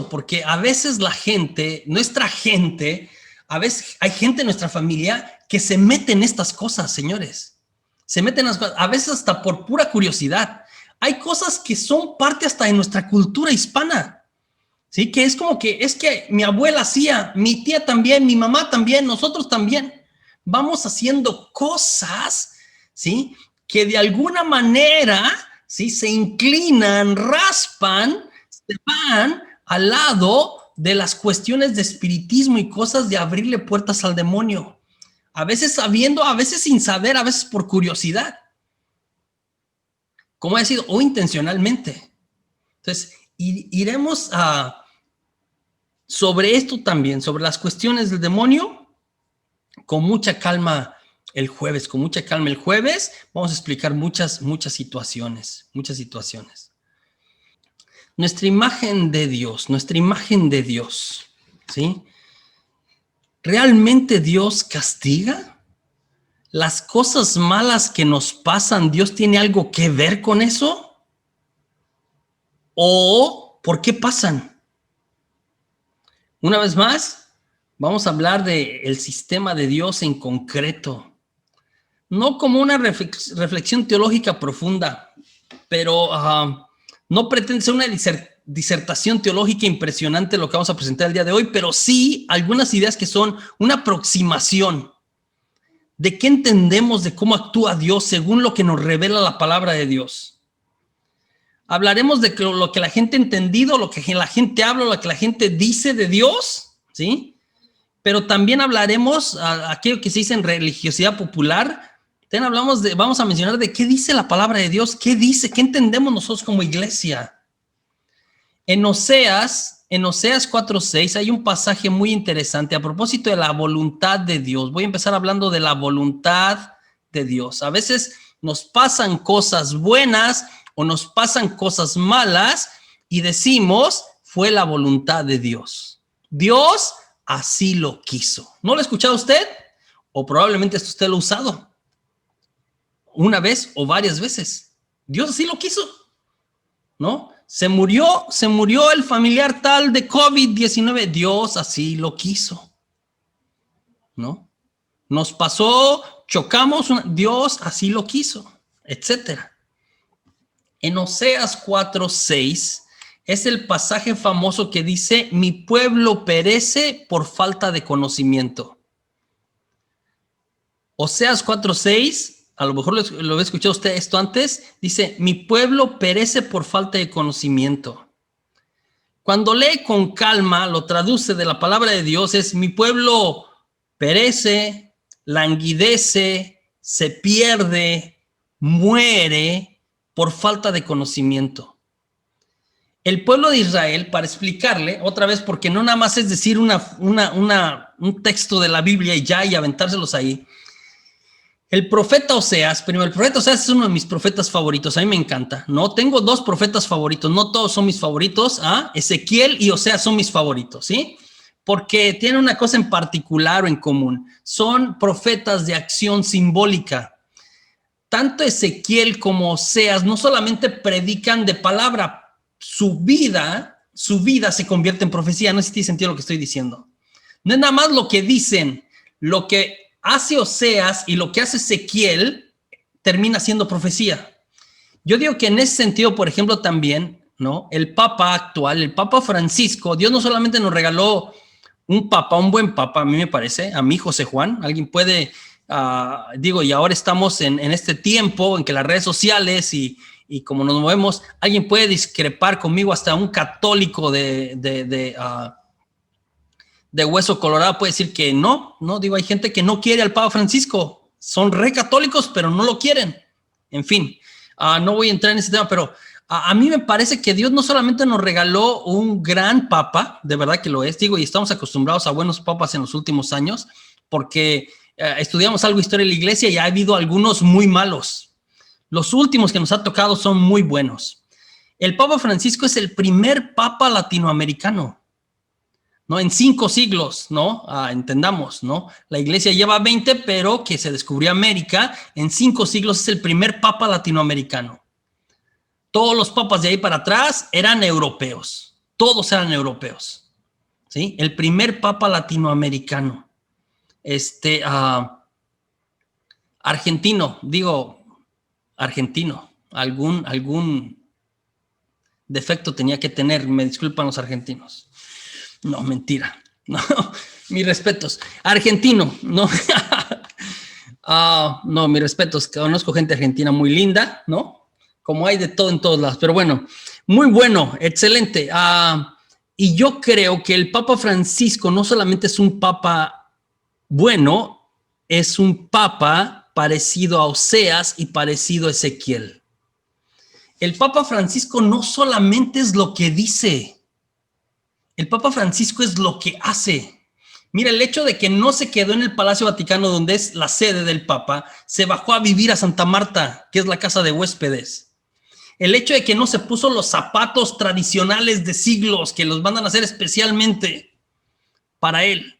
porque a veces nuestra gente, a veces hay gente en nuestra familia que se mete en estas cosas, señores. Se meten en las cosas, a veces hasta por pura curiosidad. Hay cosas que son parte hasta de nuestra cultura hispana, ¿sí? Que es como que, es que mi abuela hacía, mi tía también, mi mamá también, nosotros también. Vamos haciendo cosas, ¿sí? Que de alguna manera, ¿sí? Se inclinan, raspan, se van al lado de las cuestiones de espiritismo y cosas de abrirle puertas al demonio. A veces sabiendo, a veces sin saber, a veces por curiosidad. Como ha sido, o intencionalmente. Entonces, iremos sobre esto también, sobre las cuestiones del demonio, con mucha calma el jueves, con mucha calma el jueves. Vamos a explicar muchas situaciones, Nuestra imagen de Dios, ¿sí? ¿Realmente Dios castiga? ¿Las cosas malas que nos pasan, Dios tiene algo que ver con eso? ¿O por qué pasan? Una vez más, vamos a hablar del sistema de Dios en concreto. No como una reflexión teológica profunda, pero no pretende ser una disertación teológica impresionante lo que vamos a presentar el día de hoy, pero sí algunas ideas que son una aproximación de qué entendemos de cómo actúa Dios según lo que nos revela la palabra de Dios. Hablaremos de lo que la gente ha entendido, lo que la gente habla, lo que la gente dice de Dios, ¿sí? Pero también hablaremos aquello que se dice en religiosidad popular. También vamos a mencionar de qué dice la palabra de Dios, qué dice, qué entendemos nosotros como iglesia. En Oseas 4:6 hay un pasaje muy interesante a propósito de la voluntad de Dios. Voy a empezar hablando de la voluntad de Dios. A veces nos pasan cosas buenas o nos pasan cosas malas y decimos, fue la voluntad de Dios. Dios así lo quiso. ¿No lo ha escuchado usted? O probablemente usted lo ha usado una vez o varias veces. Dios así lo quiso, ¿no? Se murió el familiar tal de COVID-19. Dios así lo quiso, ¿no? Nos pasó, chocamos, Dios así lo quiso, etcétera. En Oseas 4:6 es el pasaje famoso que dice, mi pueblo perece por falta de conocimiento. Oseas 4:6, a lo mejor lo había escuchado usted esto antes, dice, mi pueblo perece por falta de conocimiento. Cuando lee con calma, lo traduce de la palabra de Dios, es mi pueblo perece, languidece, se pierde, muere por falta de conocimiento. El pueblo de Israel, para explicarle, otra vez, porque no nada más es decir un texto de la Biblia y ya, y aventárselos ahí. El profeta Oseas es uno de mis profetas favoritos, a mí me encanta, ¿no? Tengo dos profetas favoritos, no todos son mis favoritos, Ezequiel y Oseas son mis favoritos, ¿sí? Porque tienen una cosa en particular o en común, son profetas de acción simbólica. Tanto Ezequiel como Oseas no solamente predican de palabra, su vida se convierte en profecía, no sé si tiene sentido lo que estoy diciendo. No es nada más lo que dicen, lo que hace Oseas y lo que hace Ezequiel termina siendo profecía. Yo digo que en ese sentido, por ejemplo, también, ¿no? El Papa actual, el Papa Francisco, Dios no solamente nos regaló un buen papa, a mí me parece, a mí José Juan, alguien puede, y ahora estamos en este tiempo en que las redes sociales y como nos movemos, alguien puede discrepar conmigo, hasta un católico de hueso colorado puede decir que no, hay gente que no quiere al Papa Francisco, son re católicos, pero no lo quieren. En fin, no voy a entrar en ese tema, pero a mí me parece que Dios no solamente nos regaló un gran papa, de verdad que lo es, y estamos acostumbrados a buenos papas en los últimos años, porque estudiamos algo de historia de la iglesia y ha habido algunos muy malos. Los últimos que nos ha tocado son muy buenos. El Papa Francisco es el primer papa latinoamericano, ¿no? En 5 siglos, ¿no? Entendamos, ¿no? La iglesia lleva 20, pero que se descubrió América, en 5 siglos es el primer papa latinoamericano. Todos los papas de ahí para atrás eran europeos, todos eran europeos, ¿sí? El primer papa latinoamericano, argentino, algún defecto tenía que tener, me disculpan los argentinos. No, mentira. No, mis respetos. Argentino, ¿no? No, mis respetos, conozco gente argentina muy linda, ¿no? Como hay de todo en todos lados, pero bueno, muy bueno, excelente. Y yo creo que el Papa Francisco no solamente es un papa bueno, es un papa parecido a Oseas y parecido a Ezequiel. El Papa Francisco no solamente es lo que dice, el Papa Francisco es lo que hace. Mira, el hecho de que no se quedó en el Palacio Vaticano, donde es la sede del Papa, se bajó a vivir a Santa Marta, que es la casa de huéspedes. El hecho de que no se puso los zapatos tradicionales de siglos, que los mandan a hacer especialmente para él.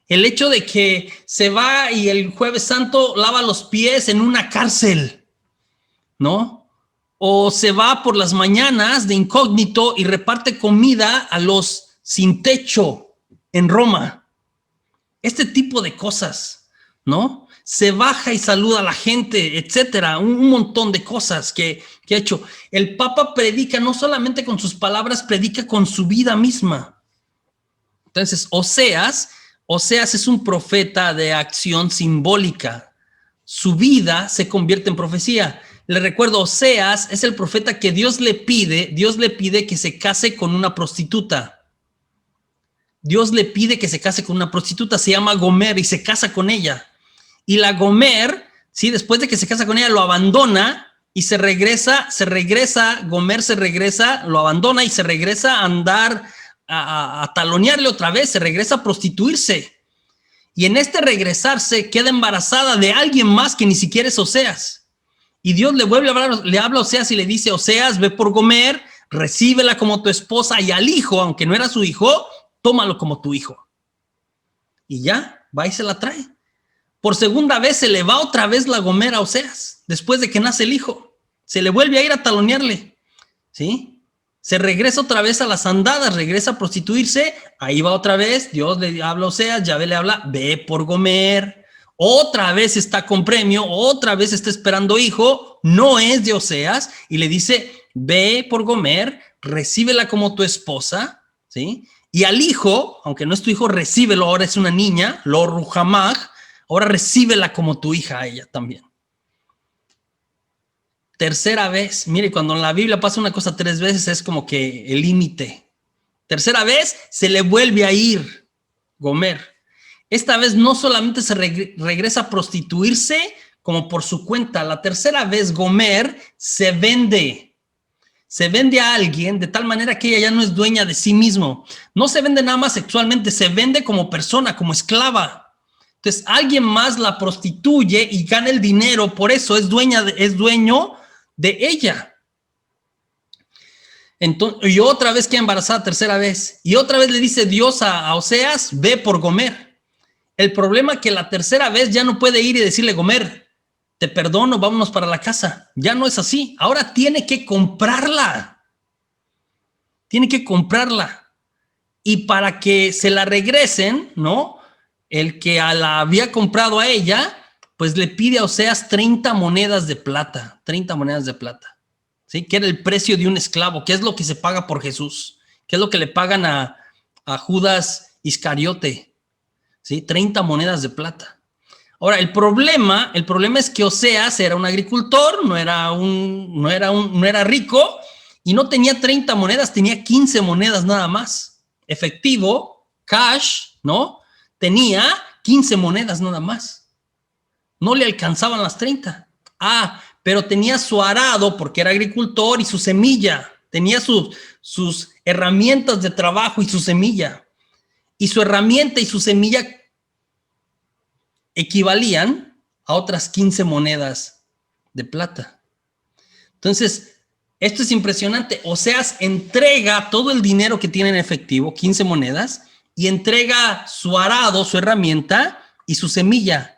El hecho de que se va y el Jueves Santo lava los pies en una cárcel, ¿no? O se va por las mañanas de incógnito y reparte comida a los sin techo en Roma. Este tipo de cosas, ¿no? Se baja y saluda a la gente, etcétera. Un montón de cosas que ha hecho. El Papa predica no solamente con sus palabras, predica con su vida misma. Entonces, Oseas es un profeta de acción simbólica. Su vida se convierte en profecía. Le recuerdo, Oseas es el profeta que Dios le pide que se case con una prostituta. Dios le pide que se case con una prostituta, se llama Gomer, y se casa con ella. Y la Gomer, ¿sí? Después de que se casa con ella, lo abandona y se regresa, Gomer se regresa, lo abandona y se regresa a andar, a talonearle otra vez, se regresa a prostituirse. Y en este regresarse queda embarazada de alguien más que ni siquiera es Oseas. Y Dios le vuelve a hablar, le habla a Oseas y le dice, Oseas, ve por Gomer, recíbela como tu esposa, y al hijo, aunque no era su hijo, tómalo como tu hijo. Y ya, va y se la trae. Por segunda vez se le va otra vez la Gomer a Oseas, después de que nace el hijo. Se le vuelve a ir a talonearle, ¿sí? Se regresa otra vez a las andadas, regresa a prostituirse, ahí va otra vez, Dios le habla a Oseas, Yahvé le habla, ve por Gomer. Otra vez está con premio, otra vez está esperando hijo, no es de Oseas, y le dice, ve por Gomer, recíbela como tu esposa, ¿sí? Y al hijo, aunque no es tu hijo, recíbelo, ahora es una niña, Lo Ruhamag, ahora recíbela como tu hija a ella también. Tercera vez, mire, cuando en la Biblia pasa una cosa 3 veces es como que el límite. Tercera vez se le vuelve a ir Gomer. Esta vez no solamente se regresa a prostituirse como por su cuenta, la tercera vez Gomer se vende a alguien de tal manera que ella ya no es dueña de sí mismo. No se vende nada más sexualmente, se vende como persona, como esclava. Entonces alguien más la prostituye y gana el dinero, por eso es dueño de ella. Entonces, y otra vez queda embarazada, tercera vez. Y otra vez le dice Dios a Oseas, ve por Gomer. El problema es que la tercera vez ya no puede ir y decirle, Gomer, te perdono, vámonos para la casa. Ya no es así. Ahora tiene que comprarla. Y para que se la regresen, ¿no? El que la había comprado a ella, pues le pide a Oseas 30 monedas de plata. 30 monedas de plata. ¿Sí? Que era el precio de un esclavo. ¿Qué es lo que se paga por Jesús? ¿Qué es lo que le pagan a Judas Iscariote? ¿Sí? 30 monedas de plata. Ahora, el problema es que Oseas era un agricultor, no era rico y no tenía 30 monedas, tenía 15 monedas nada más. Efectivo, cash, ¿no? Tenía 15 monedas nada más. No le alcanzaban las 30. Pero tenía su arado porque era agricultor y su semilla. Tenía sus herramientas de trabajo y su semilla. Y su herramienta y su semilla equivalían a otras 15 monedas de plata. Entonces, esto es impresionante. Oseas entrega todo el dinero que tiene en efectivo, 15 monedas, y entrega su arado, su herramienta y su semilla.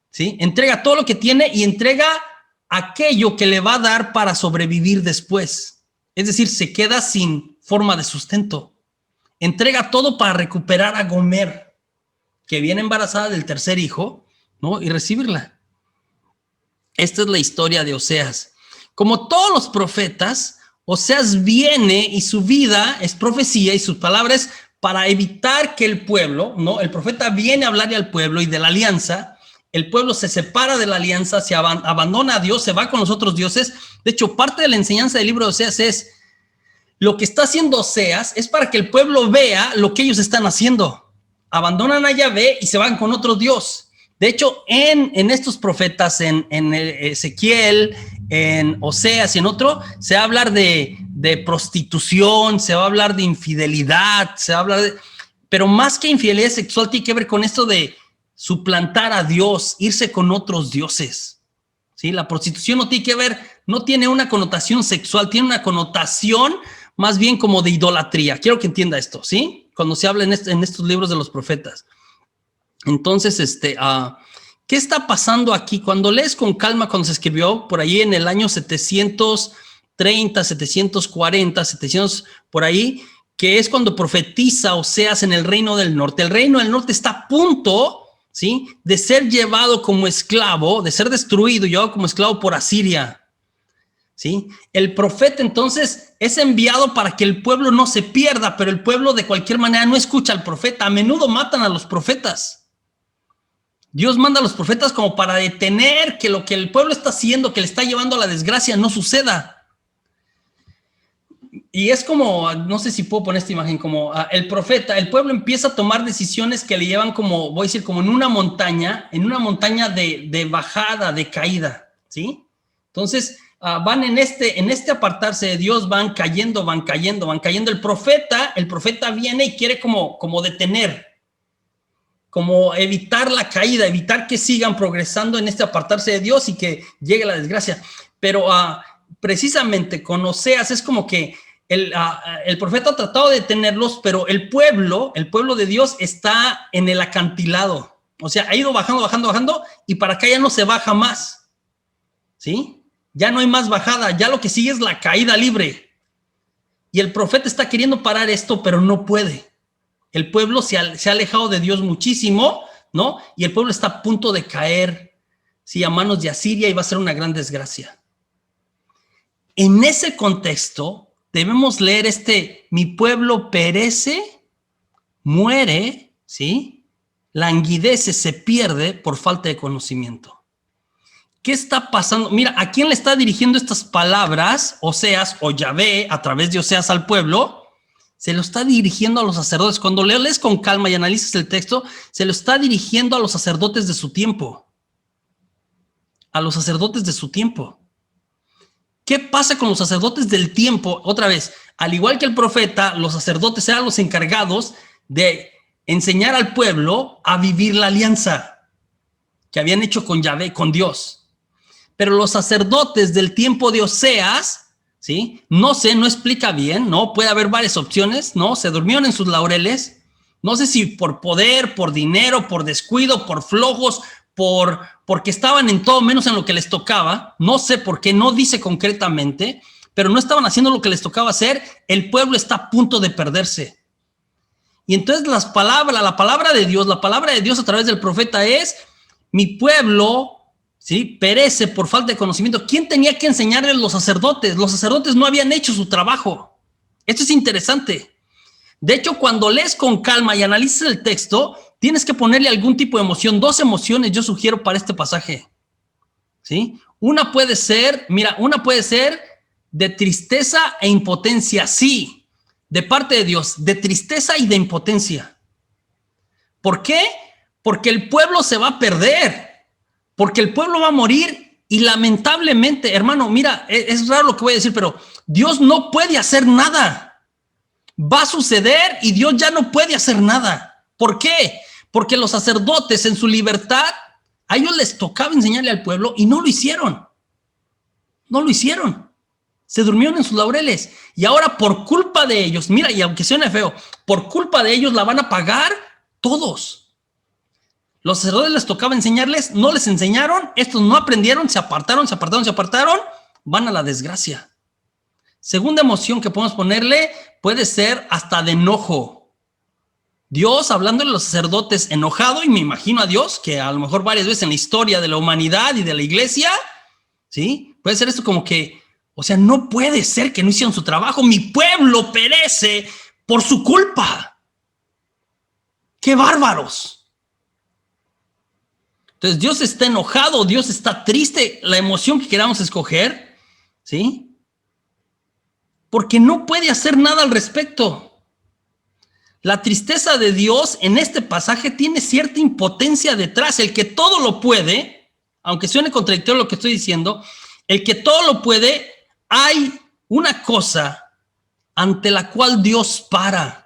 ¿Sí? Entrega todo lo que tiene y entrega aquello que le va a dar para sobrevivir después. Es decir, se queda sin forma de sustento. Entrega todo para recuperar a Gomer, que viene embarazada del tercer hijo, ¿no? Y recibirla. Esta es la historia de Oseas. Como todos los profetas, Oseas viene y su vida es profecía y sus palabras para evitar que el pueblo, ¿no? El profeta viene a hablarle al pueblo y de la alianza, el pueblo se separa de la alianza, se abandona a Dios, se va con los otros dioses. De hecho, parte de la enseñanza del libro de Oseas es, lo que está haciendo Oseas es para que el pueblo vea lo que ellos están haciendo. Abandonan a Yahvé y se van con otro Dios. De hecho, en estos profetas, en Ezequiel, en Oseas y en otro, se va a hablar de prostitución, se va a hablar de infidelidad, se va a hablar de... Pero más que infidelidad sexual, tiene que ver con esto de suplantar a Dios, irse con otros dioses. ¿Sí? La prostitución no tiene que ver, no tiene una connotación sexual, tiene una connotación más bien como de idolatría. Quiero que entienda esto, ¿sí? Cuando se habla en estos libros de los profetas. Entonces, ¿qué está pasando aquí? Cuando lees con calma, cuando se escribió por ahí en el año 730, 740, 700, por ahí, que es cuando profetiza Oseas en el reino del norte. El reino del norte está a punto, ¿sí?, de ser llevado como esclavo, de ser destruido y llevado como esclavo por Asiria. ¿Sí? El profeta entonces es enviado para que el pueblo no se pierda, pero el pueblo de cualquier manera no escucha al profeta. A menudo matan a los profetas. Dios manda a los profetas como para detener que lo que el pueblo está haciendo, que le está llevando a la desgracia, no suceda. Y es como, no sé si puedo poner esta imagen, como el profeta, el pueblo empieza a tomar decisiones que le llevan como, voy a decir, como en una montaña de bajada, de caída, ¿sí? Entonces, van en este apartarse de Dios, van cayendo. El profeta viene y quiere como detener, como evitar la caída, evitar que sigan progresando en este apartarse de Dios y que llegue la desgracia. Pero precisamente con Oseas es como que el profeta ha tratado de detenerlos, pero el pueblo de Dios está en el acantilado. O sea, ha ido bajando, y para acá ya no se baja más, ¿sí? Ya no hay más bajada, ya lo que sigue es la caída libre. Y el profeta está queriendo parar esto, pero no puede. El pueblo se ha alejado de Dios muchísimo, ¿no? Y el pueblo está a punto de caer, ¿sí?, a manos de Asiria, y va a ser una gran desgracia. En ese contexto, debemos leer mi pueblo perece, muere, ¿sí?, languidece, se pierde por falta de conocimiento. ¿Qué está pasando? Mira, ¿a quién le está dirigiendo estas palabras Oseas o Yahvé a través de Oseas al pueblo? Se lo está dirigiendo a los sacerdotes. Cuando lees con calma y analices el texto, se lo está dirigiendo a los sacerdotes de su tiempo. A los sacerdotes de su tiempo. ¿Qué pasa con los sacerdotes del tiempo? Otra vez, al igual que el profeta, los sacerdotes eran los encargados de enseñar al pueblo a vivir la alianza que habían hecho con Yahvé, con Dios. Pero los sacerdotes del tiempo de Oseas, ¿sí?, no explica bien, ¿no? Puede haber varias opciones, ¿no? Se durmieron en sus laureles, no sé si por poder, por dinero, por descuido, por flojos, porque estaban en todo menos en lo que les tocaba, no sé por qué, no dice concretamente, pero no estaban haciendo lo que les tocaba hacer. El pueblo está a punto de perderse. Y entonces la palabra de Dios a través del profeta es, mi pueblo, ¿sí?, perece por falta de conocimiento. ¿Quién tenía que enseñarles? Los sacerdotes. Los sacerdotes no habían hecho su trabajo. Esto es interesante. De hecho, cuando lees con calma y analices el texto, tienes que ponerle algún tipo de emoción. 2 emociones yo sugiero para este pasaje, ¿sí? Una puede ser de tristeza e impotencia, sí, de parte de Dios, de tristeza y de impotencia. ¿Por qué? Porque el pueblo se va a perder, porque el pueblo va a morir y lamentablemente, hermano, mira, es raro lo que voy a decir, pero Dios no puede hacer nada. Va a suceder y Dios ya no puede hacer nada. ¿Por qué? Porque los sacerdotes en su libertad, a ellos les tocaba enseñarle al pueblo y no lo hicieron. No lo hicieron. Se durmieron en sus laureles. Y ahora por culpa de ellos, mira, y aunque suene feo, por culpa de ellos la van a pagar todos. Los sacerdotes les tocaba enseñarles, no les enseñaron, estos no aprendieron, se apartaron, van a la desgracia. Segunda emoción que podemos ponerle puede ser hasta de enojo. Dios hablándole a los sacerdotes enojado, y me imagino a Dios que a lo mejor varias veces en la historia de la humanidad y de la iglesia, ¿sí?, puede ser esto como que, o sea, no puede ser que no hicieron su trabajo, mi pueblo perece por su culpa. ¡Qué bárbaros! Entonces, Dios está enojado, Dios está triste, la emoción que queramos escoger, ¿sí? Porque no puede hacer nada al respecto. La tristeza de Dios en este pasaje tiene cierta impotencia detrás. El que todo lo puede, aunque suene contradictorio lo que estoy diciendo, el que todo lo puede, hay una cosa ante la cual Dios para.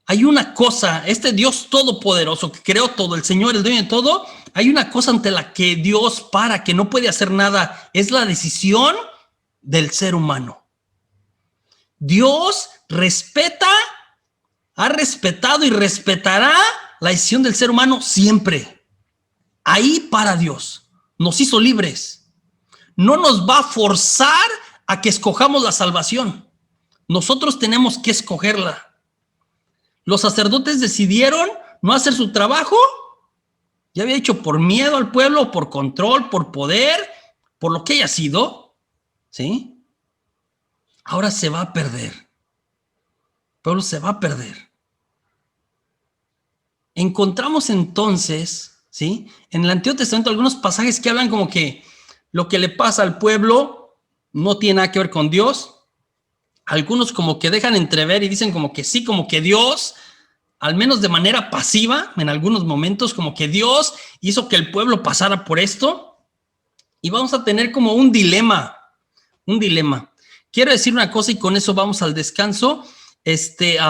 Hay una cosa, este Dios todopoderoso que creó todo, el Señor, el dueño de todo, hay una cosa ante la que Dios para, que no puede hacer nada. Es la decisión del ser humano. Dios respeta, ha respetado y respetará la decisión del ser humano siempre. Ahí para Dios. Nos hizo libres. No nos va a forzar a que escojamos la salvación. Nosotros tenemos que escogerla. Los sacerdotes decidieron no hacer su trabajo. Ya había dicho, por miedo al pueblo, por control, por poder, por lo que haya sido, ¿sí? Ahora se va a perder. El pueblo se va a perder. Encontramos entonces, ¿sí?, en el Antiguo Testamento algunos pasajes que hablan como que lo que le pasa al pueblo no tiene nada que ver con Dios. Algunos como que dejan entrever y dicen como que sí, como que Dios, al menos de manera pasiva, en algunos momentos, como que Dios hizo que el pueblo pasara por esto. Y vamos a tener como un dilema. Quiero decir una cosa y con eso vamos al descanso. Este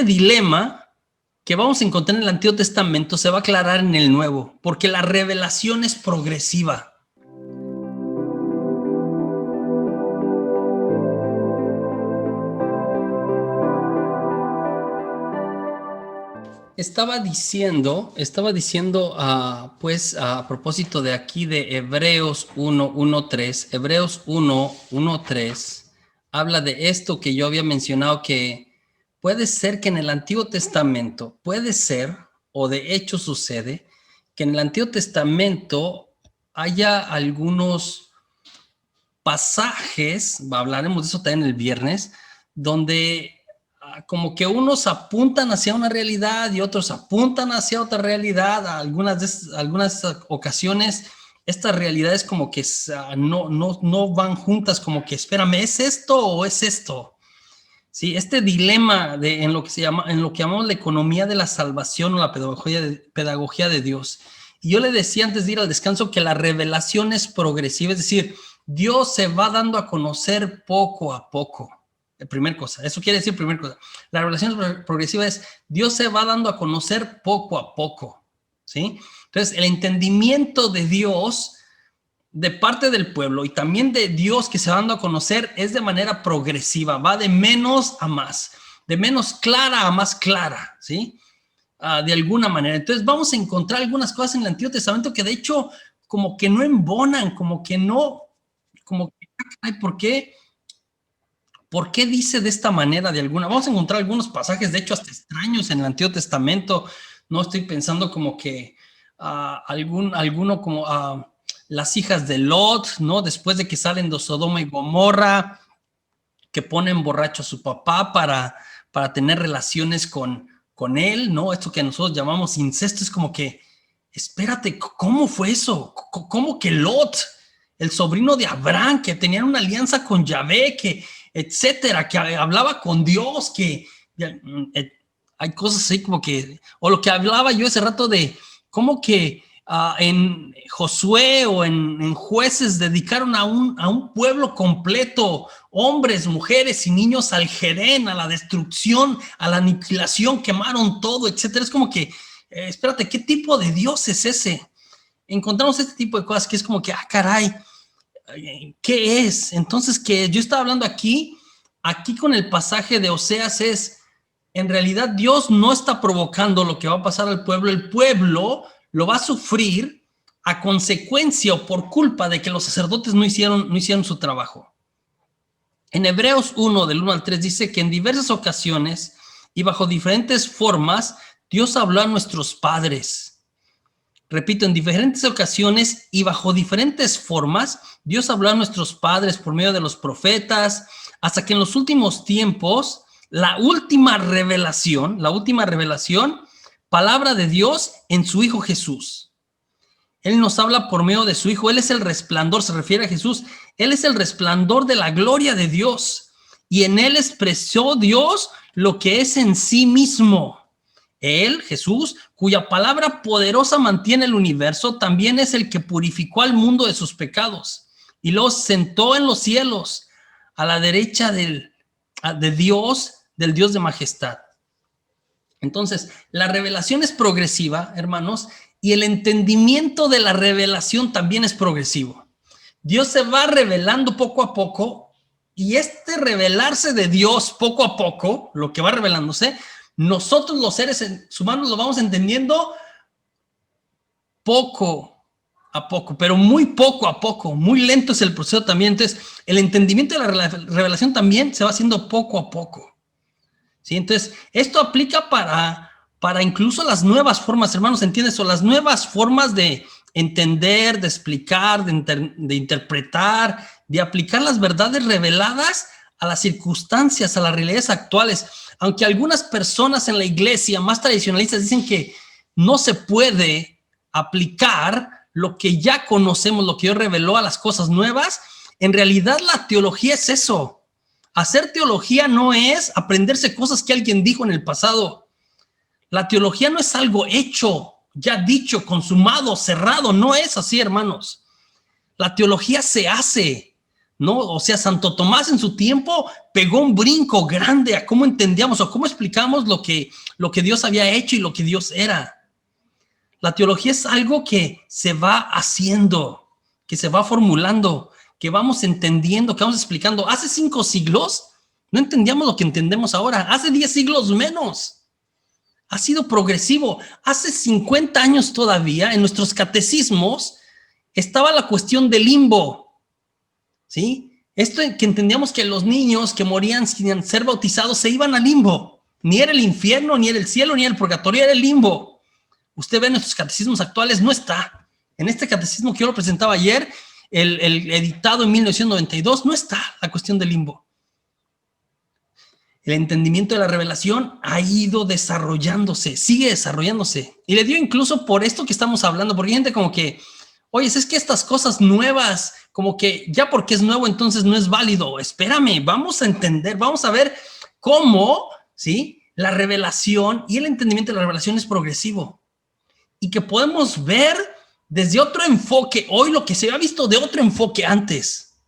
dilema que vamos a encontrar en el Antiguo Testamento se va a aclarar en el Nuevo, porque la revelación es progresiva. Estaba diciendo, pues a propósito de aquí de Hebreos 1:1-3, Hebreos 1:1-3, habla de esto que yo había mencionado, que puede ser que en el Antiguo Testamento, puede ser, o de hecho sucede, que en el Antiguo Testamento haya algunos pasajes, hablaremos de eso también el viernes, donde como que unos apuntan hacia una realidad y otros apuntan hacia otra realidad. Algunas ocasiones estas realidades como que no van juntas, como que espérame, ¿es esto o es esto? Sí, este dilema en lo que llamamos la economía de la salvación o la pedagogía de Dios. Y yo le decía antes de ir al descanso que la revelación es progresiva, es decir, Dios se va dando a conocer poco a poco. Primera cosa, eso quiere decir primera cosa. La revelación progresiva es Dios se va dando a conocer poco a poco, ¿sí? Entonces, el entendimiento de Dios de parte del pueblo y también de Dios que se va dando a conocer es de manera progresiva, va de menos a más, de menos clara a más clara, ¿sí? De alguna manera. Entonces, vamos a encontrar algunas cosas en el Antiguo Testamento que de hecho como que no embonan, como que, ay, ¿por qué? ¿Por qué dice de esta manera de alguna? Vamos a encontrar algunos pasajes, de hecho, hasta extraños en el Antiguo Testamento. No estoy pensando como que alguno como las hijas de Lot, ¿no? Después de que salen de Sodoma y Gomorra, que ponen borracho a su papá para tener relaciones con él, ¿no? Esto que nosotros llamamos incesto, es como que, espérate, ¿cómo fue eso? ¿Cómo que Lot, el sobrino de Abraham, que tenía una alianza con Yahvé, que etcétera, que hablaba con Dios, que hay cosas así como que, o lo que hablaba yo ese rato de cómo que en Josué o en Jueces dedicaron a un pueblo completo, hombres, mujeres y niños al Jerén, a la destrucción, a la aniquilación, quemaron todo, etcétera. Es como que, espérate, ¿qué tipo de Dios es ese? Encontramos este tipo de cosas que es como que, caray, ¿qué es? Entonces, que yo estaba hablando aquí con el pasaje de Oseas es, en realidad Dios no está provocando lo que va a pasar al pueblo, el pueblo lo va a sufrir a consecuencia o por culpa de que los sacerdotes no hicieron su trabajo. En Hebreos 1, del 1 al 3, dice que en diversas ocasiones y bajo diferentes formas, Dios habló a nuestros padres. Repito, en diferentes ocasiones y bajo diferentes formas, Dios habló a nuestros padres por medio de los profetas, hasta que en los últimos tiempos, la última revelación palabra de Dios en su Hijo Jesús. Él nos habla por medio de su Hijo. Él es el resplandor, se refiere a Jesús. Él es el resplandor de la gloria de Dios. Y en Él expresó Dios lo que es en sí mismo. Él, Jesús, cuya palabra poderosa mantiene el universo, también es el que purificó al mundo de sus pecados y los sentó en los cielos a la derecha de Dios, del Dios de majestad. Entonces, la revelación es progresiva, hermanos, y el entendimiento de la revelación también es progresivo. Dios se va revelando poco a poco, y este revelarse de Dios poco a poco, lo que va revelándose, nosotros los seres humanos lo vamos entendiendo poco a poco, pero muy poco a poco, muy lento es el proceso también. Entonces, el entendimiento de la revelación también se va haciendo poco a poco. ¿Sí? Entonces, esto aplica para incluso las nuevas formas, hermanos, ¿entiendes? O las nuevas formas de entender, de explicar, de interpretar, de aplicar las verdades reveladas a las circunstancias, a las realidades actuales. Aunque algunas personas en la iglesia más tradicionalistas dicen que no se puede aplicar lo que ya conocemos, lo que Dios reveló a las cosas nuevas, en realidad la teología es eso. Hacer teología no es aprenderse cosas que alguien dijo en el pasado. La teología no es algo hecho, ya dicho, consumado, cerrado. No es así, hermanos. La teología se hace, ¿no? O sea, Santo Tomás en su tiempo pegó un brinco grande a cómo entendíamos o cómo explicamos lo que Dios había hecho y lo que Dios era. La teología es algo que se va haciendo, que se va formulando, que vamos entendiendo, que vamos explicando. Hace 5 siglos no entendíamos lo que entendemos ahora. Hace 10 siglos menos. Ha sido progresivo. Hace 50 años todavía, en nuestros catecismos, estaba la cuestión del limbo. ¿Sí? Esto que entendíamos que los niños que morían sin ser bautizados se iban al limbo. Ni era el infierno, ni era el cielo, ni era el purgatorio, era el limbo. Usted ve en nuestros catecismos actuales, no está. En este catecismo que yo lo presentaba ayer, el editado en 1992, no está la cuestión del limbo. El entendimiento de la revelación ha ido desarrollándose, sigue desarrollándose. Y le dio incluso por esto que estamos hablando, porque hay gente como que, oye, es que estas cosas nuevas, como que ya porque es nuevo entonces no es válido. Espérame, vamos a entender, vamos a ver cómo, ¿sí? La revelación y el entendimiento de la revelación es progresivo. Y que podemos ver desde otro enfoque, hoy lo que se había visto de otro enfoque antes.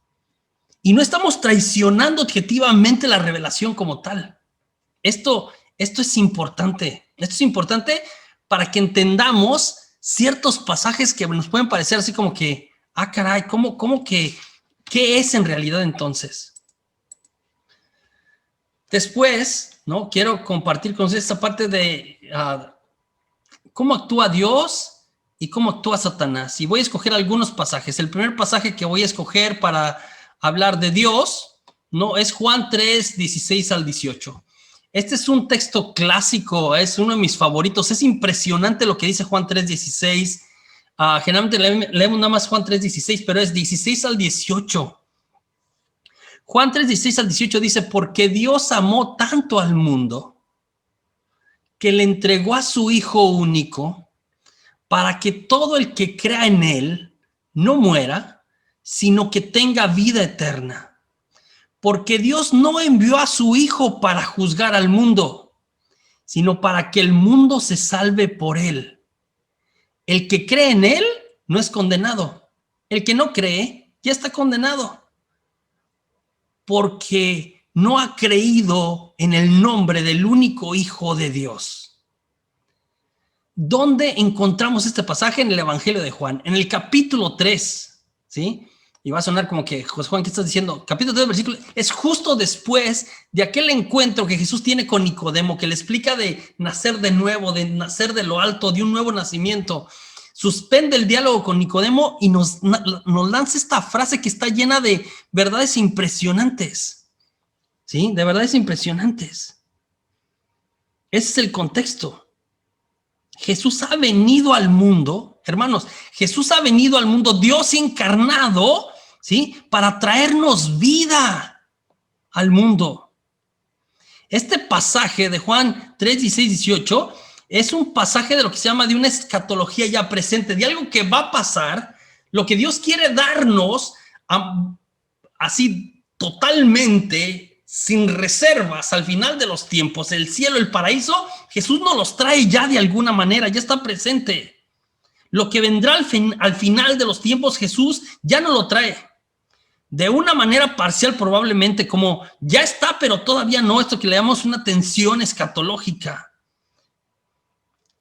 Y no estamos traicionando objetivamente la revelación como tal. Esto es importante. Esto es importante para que entendamos ciertos pasajes que nos pueden parecer así como que, ah, caray, ¿cómo que, qué es en realidad entonces? Después, ¿no? Quiero compartir con ustedes esta parte de cómo actúa Dios y cómo actúa Satanás. Y voy a escoger algunos pasajes. El primer pasaje que voy a escoger para hablar de Dios, ¿no? Es Juan 3, 16 al 18. Este es un texto clásico, es uno de mis favoritos. Es impresionante lo que dice Juan 3, 16. Generalmente leemos nada más Juan 3, 16, pero es 16 al 18. Juan 3, 16 al 18 dice, porque Dios amó tanto al mundo que le entregó a su Hijo único para que todo el que crea en Él no muera, sino que tenga vida eterna. Porque Dios no envió a su Hijo para juzgar al mundo, sino para que el mundo se salve por Él. El que cree en Él no es condenado. El que no cree ya está condenado, porque no ha creído en el nombre del único Hijo de Dios. ¿Dónde encontramos este pasaje? En el Evangelio de Juan, en el capítulo 3, ¿sí? Y va a sonar como que, José Juan, ¿qué estás diciendo? Capítulo 3, versículo, es justo después de aquel encuentro que Jesús tiene con Nicodemo, que le explica de nacer de nuevo, de nacer de lo alto, de un nuevo nacimiento. Suspende el diálogo con Nicodemo y nos lanza esta frase que está llena de verdades impresionantes, ¿sí? De verdades impresionantes. Ese es el contexto. Jesús ha venido al mundo, hermanos, Jesús ha venido al mundo, Dios encarnado, ¿sí? Para traernos vida al mundo. Este pasaje de Juan 3, 16, 18 Es un pasaje de lo que se llama de una escatología ya presente, de algo que va a pasar, lo que Dios quiere darnos así totalmente, sin reservas, al final de los tiempos, el cielo, el paraíso. Jesús nos los trae ya de alguna manera, ya está presente. Lo que vendrá al final de los tiempos, Jesús ya no lo trae. De una manera parcial probablemente, como ya está, pero todavía no, esto que le llamamos una tensión escatológica.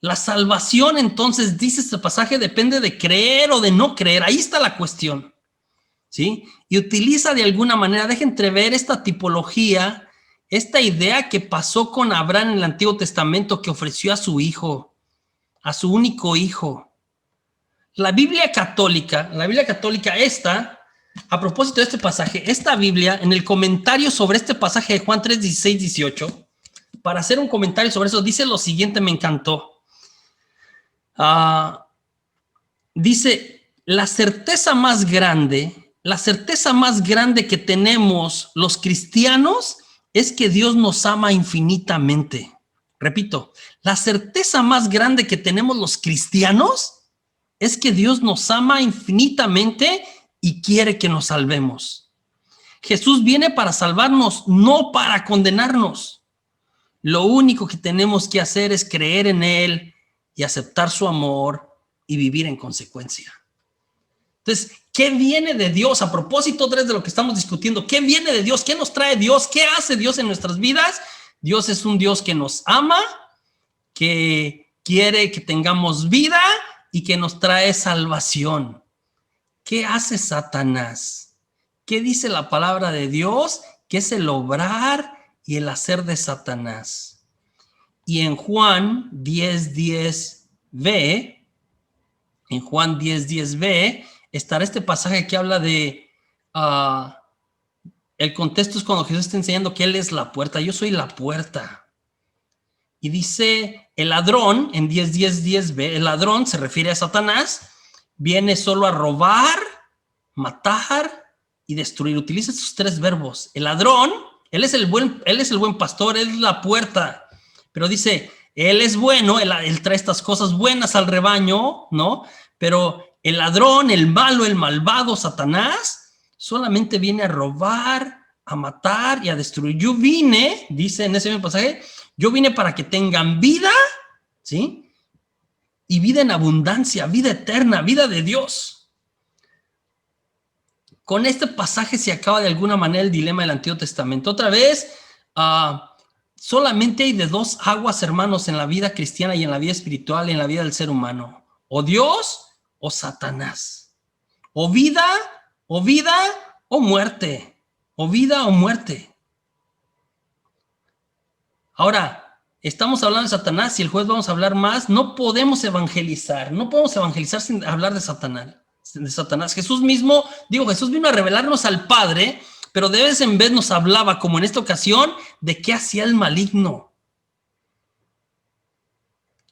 La salvación, entonces, dice este pasaje, depende de creer o de no creer. Ahí está la cuestión, ¿sí? Y utiliza de alguna manera, deja entrever esta tipología, esta idea que pasó con Abraham en el Antiguo Testamento, que ofreció a su hijo, a su único hijo. La Biblia católica esta, a propósito de este pasaje, esta Biblia, en el comentario sobre este pasaje de Juan 3, 16, 18, para hacer un comentario sobre eso, dice lo siguiente, me encantó. Dice, la certeza más grande que tenemos los cristianos es que Dios nos ama infinitamente. Repito, la certeza más grande que tenemos los cristianos es que Dios nos ama infinitamente y quiere que nos salvemos. Jesús viene para salvarnos, no para condenarnos. Lo único que tenemos que hacer es creer en Él y aceptar su amor y vivir en consecuencia. Entonces, ¿qué viene de Dios? A propósito, de lo que estamos discutiendo, ¿qué viene de Dios? ¿Qué nos trae Dios? ¿Qué hace Dios en nuestras vidas? Dios es un Dios que nos ama, que quiere que tengamos vida y que nos trae salvación. ¿Qué hace Satanás? ¿Qué dice la palabra de Dios? ¿Qué es el obrar y el hacer de Satanás? Y en Juan 10:10b, estará este pasaje que habla de, el contexto es cuando Jesús está enseñando que Él es la puerta, yo soy la puerta. Y dice, el ladrón, en 10:10b, el ladrón se refiere a Satanás, viene solo a robar, matar y destruir. Utiliza estos tres verbos. El ladrón, él es el buen pastor, él es la puerta. Pero dice, él es bueno, él trae estas cosas buenas al rebaño, ¿no? Pero el ladrón, el malo, el malvado, Satanás, solamente viene a robar, a matar y a destruir. Yo vine, dice en ese mismo pasaje, yo vine para que tengan vida, ¿sí? Y vida en abundancia, vida eterna, vida de Dios. Con este pasaje se acaba de alguna manera el dilema del Antiguo Testamento. Otra vez, solamente hay de dos aguas, hermanos, en la vida cristiana y en la vida espiritual y en la vida del ser humano. O Dios o Satanás. O vida o muerte. O vida o muerte. Ahora, estamos hablando de Satanás y el jueves vamos a hablar más. No podemos evangelizar sin hablar de Satanás. Jesús mismo, Jesús vino a revelarnos al Padre, pero de vez en vez nos hablaba, como en esta ocasión, de qué hacía el maligno.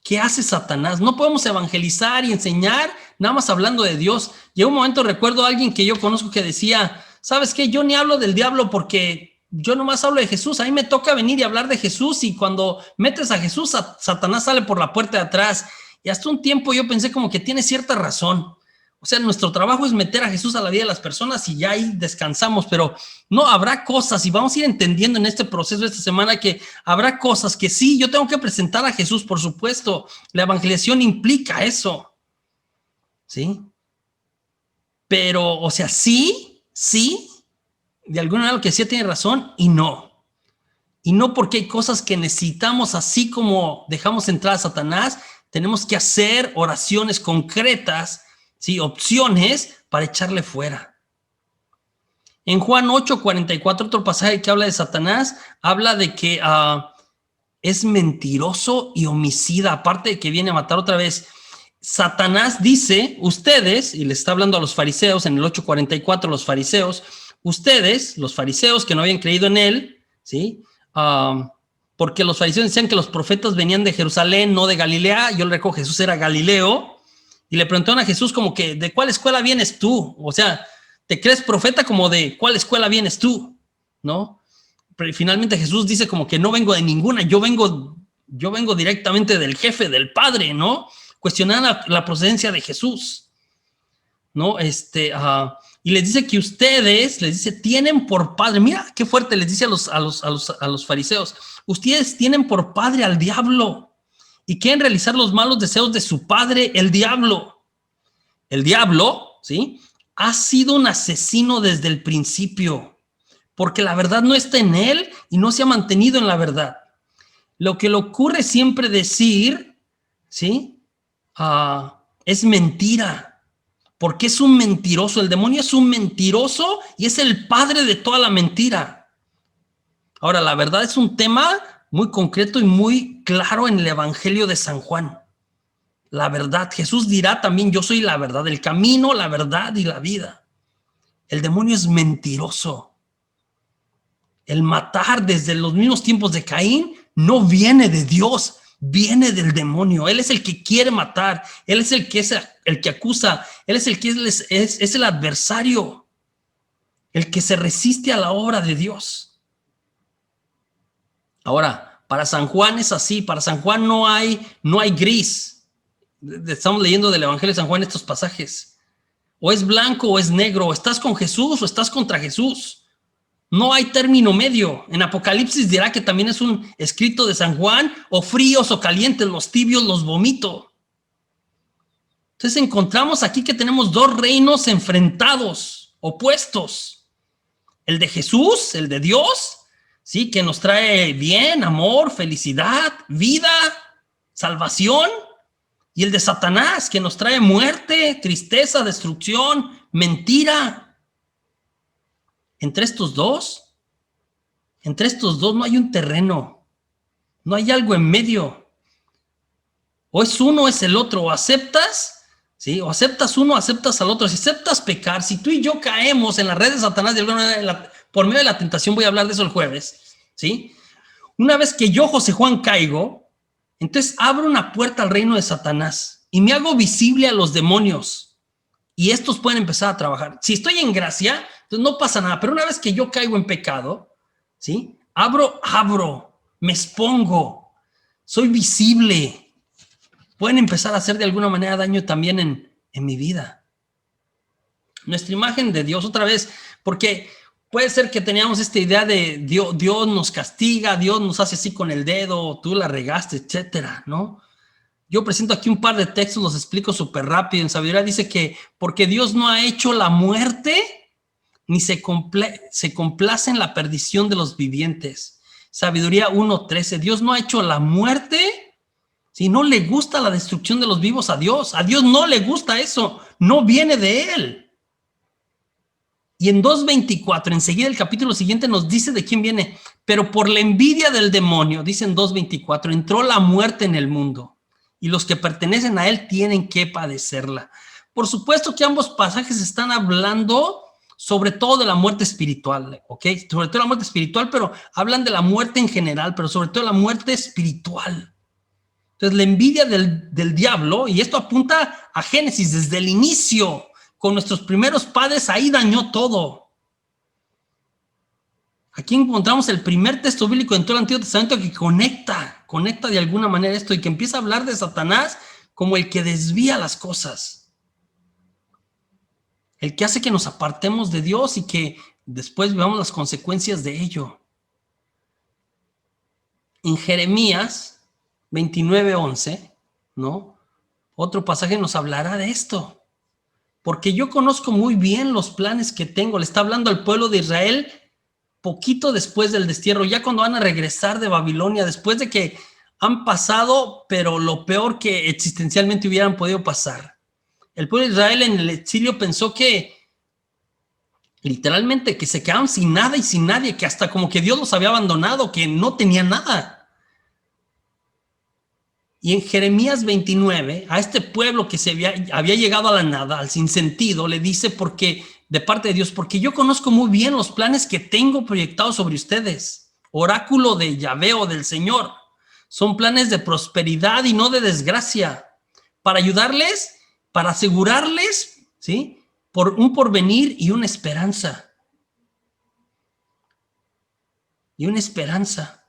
¿Qué hace Satanás? No podemos evangelizar y enseñar nada más hablando de Dios. Llegó un momento, recuerdo a alguien que yo conozco que decía, ¿sabes qué? Yo ni hablo del diablo porque yo nomás hablo de Jesús. A mí me toca venir y hablar de Jesús, y cuando metes a Jesús, Satanás sale por la puerta de atrás. Y hasta un tiempo yo pensé como que tiene cierta razón. O sea, nuestro trabajo es meter a Jesús a la vida de las personas y ya ahí descansamos, pero no, habrá cosas, y vamos a ir entendiendo en este proceso de esta semana que habrá cosas que sí, yo tengo que presentar a Jesús, por supuesto. La evangelización implica eso, ¿sí? Pero, o sea, sí, de alguna manera lo que sí tiene razón y no. Y no, porque hay cosas que necesitamos, así como dejamos entrar a Satanás, tenemos que hacer oraciones concretas, ¿sí? Opciones para echarle fuera. En Juan 8:44, otro pasaje que habla de Satanás, habla de que es mentiroso y homicida, aparte de que viene a matar otra vez. Satanás dice, ustedes, y le está hablando a los fariseos en el 8:44, los fariseos, ustedes, los fariseos que no habían creído en él, ¿sí? Porque los fariseos decían que los profetas venían de Jerusalén, no de Galilea. Yo le recuerdo, Jesús era Galileo, y le preguntaron a Jesús como que, ¿de cuál escuela vienes tú? O sea, ¿te crees profeta? Como de ¿cuál escuela vienes tú? ¿No? Pero finalmente Jesús dice como que no vengo de ninguna, yo vengo Yo vengo directamente del jefe, del padre, ¿no? Cuestionan la procedencia de Jesús, ¿no? Y les dice que ustedes, les dice, tienen por padre, mira qué fuerte les dice a los fariseos, ustedes tienen por padre al diablo y quieren realizar los malos deseos de su padre, el diablo. El diablo, ¿sí? Ha sido un asesino desde el principio, porque la verdad no está en él y no se ha mantenido en la verdad. Lo que le ocurre siempre decir, ¿sí? Es mentira, porque es un mentiroso. El demonio es un mentiroso y es el padre de toda la mentira. Ahora, la verdad es un tema muy concreto y muy claro en el Evangelio de San Juan. La verdad, Jesús dirá también, yo soy la verdad, el camino, la verdad y la vida. El demonio es mentiroso. El matar desde los mismos tiempos de Caín no viene de Dios, viene del demonio. Él es el que quiere matar, él es el que acusa, él es el que es el adversario, el que se resiste a la obra de Dios. Ahora, para San Juan es así, para San Juan no hay gris. Estamos leyendo del Evangelio de San Juan estos pasajes. O es blanco o es negro, o estás con Jesús o estás contra Jesús. No hay término medio. En Apocalipsis dirá que también es un escrito de San Juan, o fríos o calientes, los tibios los vomito. Entonces encontramos aquí que tenemos dos reinos enfrentados, opuestos. El de Jesús, el de Dios, ¿sí? Que nos trae bien, amor, felicidad, vida, salvación. Y el de Satanás, que nos trae muerte, tristeza, destrucción, mentira. Entre estos dos no hay un terreno, no hay algo en medio. O es uno o es el otro, o aceptas, ¿sí? O aceptas uno o aceptas al otro. Si aceptas pecar, si tú y yo caemos en la red de Satanás de alguna manera, por medio de la tentación, voy a hablar de eso el jueves, ¿sí? Una vez que yo, José Juan, caigo, entonces abro una puerta al reino de Satanás y me hago visible a los demonios. Y estos pueden empezar a trabajar. Si estoy en gracia, entonces no pasa nada. Pero una vez que yo caigo en pecado, ¿sí? Abro, me expongo, soy visible. Pueden empezar a hacer de alguna manera daño también en mi vida. Nuestra imagen de Dios, otra vez, porque puede ser que teníamos esta idea de Dios nos castiga, Dios nos hace así con el dedo, tú la regaste, etcétera, ¿no? Yo presento aquí un par de textos, los explico súper rápido. En Sabiduría dice que porque Dios no ha hecho la muerte, ni se complace en la perdición de los vivientes. Sabiduría 1:13, Dios no ha hecho la muerte, si no le gusta la destrucción de los vivos a Dios no le gusta eso, no viene de él. Y en 2:24, enseguida el capítulo siguiente nos dice de quién viene, pero por la envidia del demonio, dice en 2:24, entró la muerte en el mundo. Y los que pertenecen a él tienen que padecerla. Por supuesto que ambos pasajes están hablando sobre todo de la muerte espiritual, ¿ok? Sobre todo la muerte espiritual, pero hablan de la muerte en general, pero sobre todo la muerte espiritual. Entonces, la envidia del diablo, y esto apunta a Génesis desde el inicio, con nuestros primeros padres, ahí dañó todo. Aquí encontramos el primer texto bíblico en todo el Antiguo Testamento que conecta de alguna manera esto y que empieza a hablar de Satanás como el que desvía las cosas. El que hace que nos apartemos de Dios y que después veamos las consecuencias de ello. En Jeremías 29:11, ¿no? Otro pasaje nos hablará de esto. Porque yo conozco muy bien los planes que tengo. Le está hablando al pueblo de Israel poquito después del destierro, ya cuando van a regresar de Babilonia, después de que han pasado, pero lo peor que existencialmente hubieran podido pasar. El pueblo de Israel en el exilio pensó que, literalmente, que se quedaban sin nada y sin nadie, que hasta como que Dios los había abandonado, que no tenían nada. Y en Jeremías 29, a este pueblo que había llegado a la nada, al sinsentido, le dice de parte de Dios, porque yo conozco muy bien los planes que tengo proyectados sobre ustedes. Oráculo de Yahvé o del Señor. Son planes de prosperidad y no de desgracia, para ayudarles, para asegurarles, ¿sí? Por un porvenir y una esperanza. Y una esperanza.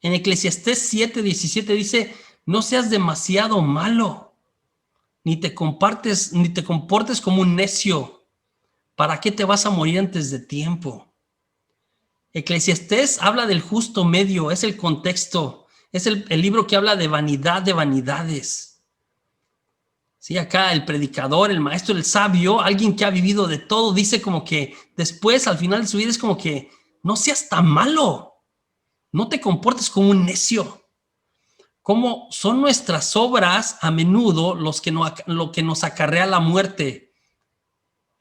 En Eclesiastés 7:17 dice, no seas demasiado malo, ni te comportes como un necio. ¿Para qué te vas a morir antes de tiempo? Eclesiastés habla del justo medio, es el contexto, es el libro que habla de vanidad de vanidades. Sí, acá el predicador, el maestro, el sabio, alguien que ha vivido de todo, dice como que después, al final de su vida, es como que no seas tan malo, no te comportes como un necio. Como son nuestras obras a menudo lo que nos acarrea la muerte,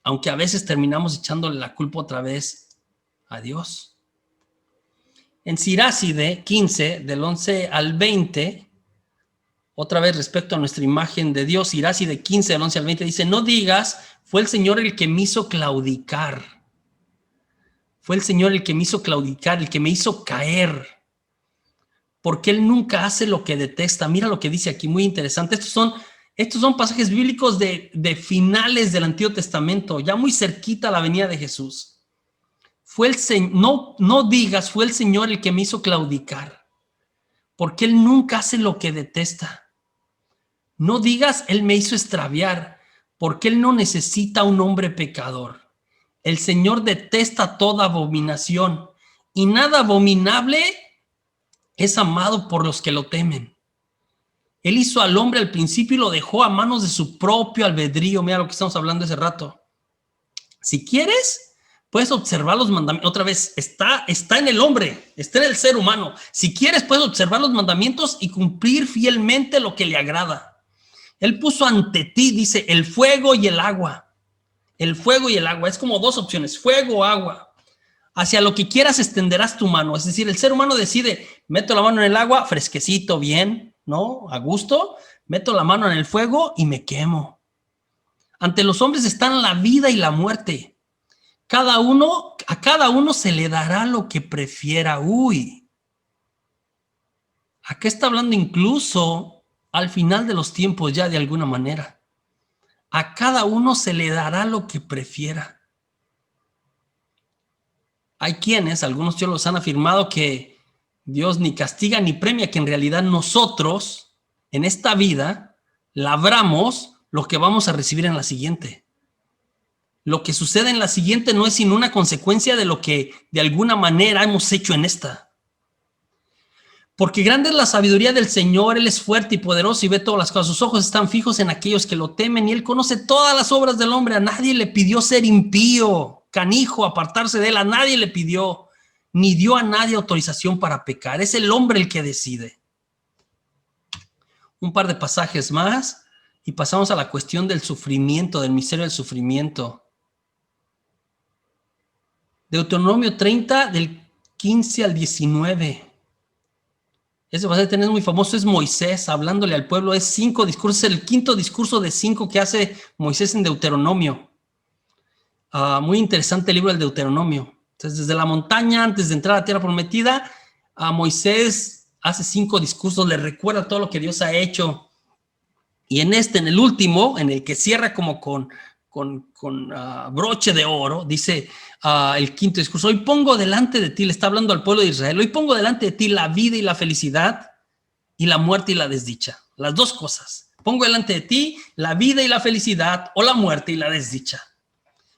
aunque a veces terminamos echándole la culpa otra vez a Dios. En Siráside 15, del 11 al 20, otra vez respecto a nuestra imagen de Dios, Siráside 15, del 11 al 20, dice, no digas, fue el Señor el que me hizo claudicar. Fue el Señor el que me hizo claudicar, el que me hizo caer. Porque Él nunca hace lo que detesta. Mira lo que dice aquí, muy interesante. Estos son pasajes bíblicos de finales del Antiguo Testamento, ya muy cerquita a la venida de Jesús. No digas, fue el Señor el que me hizo claudicar, porque Él nunca hace lo que detesta. No digas, Él me hizo extraviar, porque Él no necesita un hombre pecador. El Señor detesta toda abominación, y nada abominable es amado por los que lo temen. Él hizo al hombre al principio y lo dejó a manos de su propio albedrío. Mira lo que estamos hablando hace rato. Si quieres, puedes observar los mandamientos. Otra vez, está en el hombre, está en el ser humano. Si quieres, puedes observar los mandamientos y cumplir fielmente lo que le agrada. Él puso ante ti, dice, el fuego y el agua. El fuego y el agua. Es como dos opciones, fuego o agua. Hacia lo que quieras extenderás tu mano. Es decir, el ser humano decide, meto la mano en el agua, fresquecito, bien, ¿no? A gusto. Meto la mano en el fuego y me quemo. Ante los hombres están la vida y la muerte. A cada uno se le dará lo que prefiera. Uy. Acá está hablando incluso al final de los tiempos ya de alguna manera. A cada uno se le dará lo que prefiera. Hay quienes, algunos teólogos han afirmado que Dios ni castiga ni premia, que en realidad nosotros en esta vida labramos lo que vamos a recibir en la siguiente. Lo que sucede en la siguiente no es sino una consecuencia de lo que de alguna manera hemos hecho en esta. Porque grande es la sabiduría del Señor, Él es fuerte y poderoso y ve todas las cosas. Sus ojos están fijos en aquellos que lo temen y Él conoce todas las obras del hombre. A nadie le pidió ser impío, canijo, apartarse de Él. A nadie le pidió, ni dio a nadie autorización para pecar. Es el hombre el que decide. Un par de pasajes más y pasamos a la cuestión del sufrimiento, del misterio del sufrimiento. Deuteronomio 30, del 15 al 19. Ese pasaje es muy famoso, es Moisés hablándole al pueblo, es 5 discursos, el quinto discurso de 5 que hace Moisés en Deuteronomio. Muy interesante el libro del Deuteronomio. Entonces, desde la montaña, antes de entrar a la tierra prometida, Moisés hace 5 discursos, le recuerda todo lo que Dios ha hecho. Y en el último, en el que cierra como con broche de oro, dice el quinto discurso, hoy pongo delante de ti, le está hablando al pueblo de Israel, hoy pongo delante de ti la vida y la felicidad y la muerte y la desdicha, las dos cosas. Pongo delante de ti la vida y la felicidad o la muerte y la desdicha.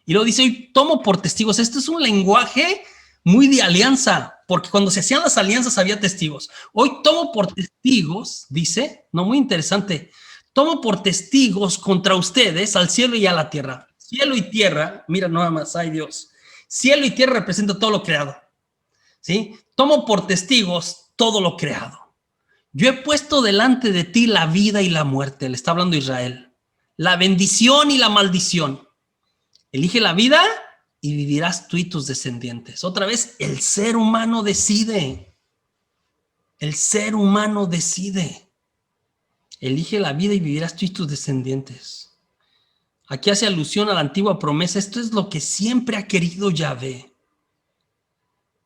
Y luego dice, hoy tomo por testigos, esto es un lenguaje muy de alianza, porque cuando se hacían las alianzas había testigos. Hoy tomo por testigos, dice, no, muy interesante, tomo por testigos contra ustedes al cielo y a la tierra. Cielo y tierra, mira nada más, ay Dios. Cielo y tierra representa todo lo creado. ¿Sí? Tomo por testigos todo lo creado. Yo he puesto delante de ti la vida y la muerte, le está hablando Israel. La bendición y la maldición. Elige la vida y vivirás tú y tus descendientes. Otra vez, el ser humano decide. El ser humano decide. Elige la vida y vivirás tú y tus descendientes. Aquí hace alusión a la antigua promesa. Esto es lo que siempre ha querido Yahvé.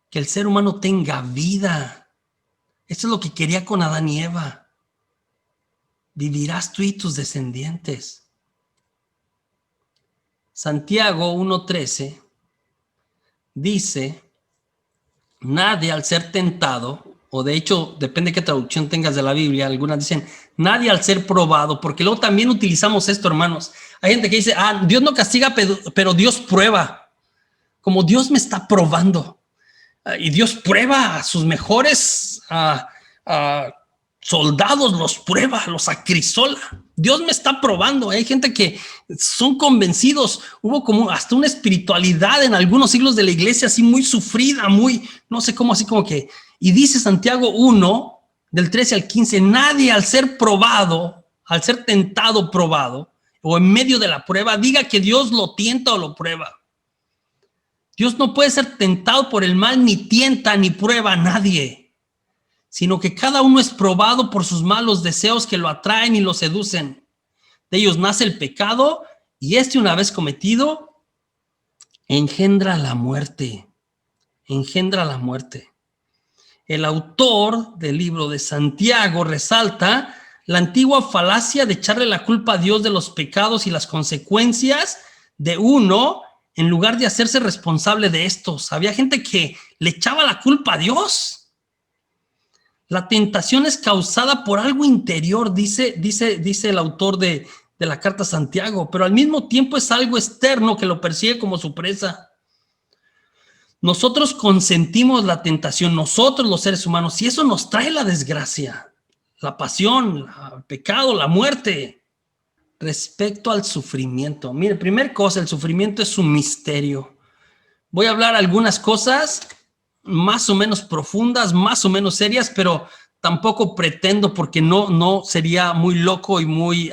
Que el ser humano tenga vida. Esto es lo que quería con Adán y Eva. Vivirás tú y tus descendientes. Santiago 1:13 dice, nadie al ser tentado o de hecho, depende de qué traducción tengas de la Biblia, algunas dicen, nadie al ser probado, porque luego también utilizamos esto, hermanos. Hay gente que dice, Dios no castiga, pero Dios prueba, como Dios me está probando. Y Dios prueba a sus mejores soldados, los prueba, los acrisola. Dios me está probando. Hay gente que son convencidos. Hubo como hasta una espiritualidad en algunos siglos de la iglesia así muy sufrida, muy, no sé cómo, así como que. Y dice Santiago 1, del 13 al 15, nadie al ser probado, al ser tentado, probado, o en medio de la prueba, diga que Dios lo tienta o lo prueba. Dios no puede ser tentado por el mal, ni tienta, ni prueba a nadie, sino que cada uno es probado por sus malos deseos que lo atraen y lo seducen. De ellos nace el pecado, y una vez cometido, engendra la muerte. Engendra la muerte. El autor del libro de Santiago resalta la antigua falacia de echarle la culpa a Dios de los pecados y las consecuencias de uno, en lugar de hacerse responsable de estos. Había gente que le echaba la culpa a Dios. La tentación es causada por algo interior, dice el autor de la carta a Santiago, pero al mismo tiempo es algo externo que lo persigue como su presa. Nosotros consentimos la tentación, nosotros los seres humanos, y eso nos trae la desgracia, la pasión, el pecado, la muerte. Respecto al sufrimiento, mire, primera cosa, el sufrimiento es un misterio. Voy a hablar algunas cosas más o menos profundas, más o menos serias, pero tampoco pretendo, porque no sería muy loco y muy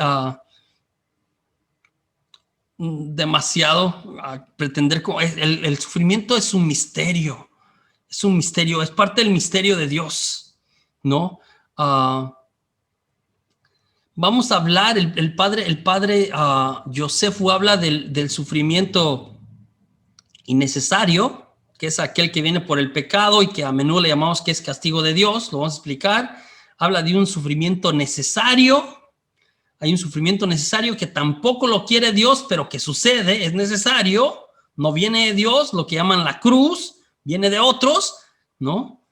demasiado pretender. El sufrimiento es un misterio, es parte del misterio de Dios, ¿no? Vamos a hablar, el padre Josefu habla del sufrimiento innecesario, que es aquel que viene por el pecado y que a menudo le llamamos que es castigo de Dios, lo vamos a explicar. Habla de un sufrimiento necesario. Hay un sufrimiento necesario que tampoco lo quiere Dios, pero que sucede, es necesario, no viene de Dios, lo que llaman la cruz, viene de otros, ¿no?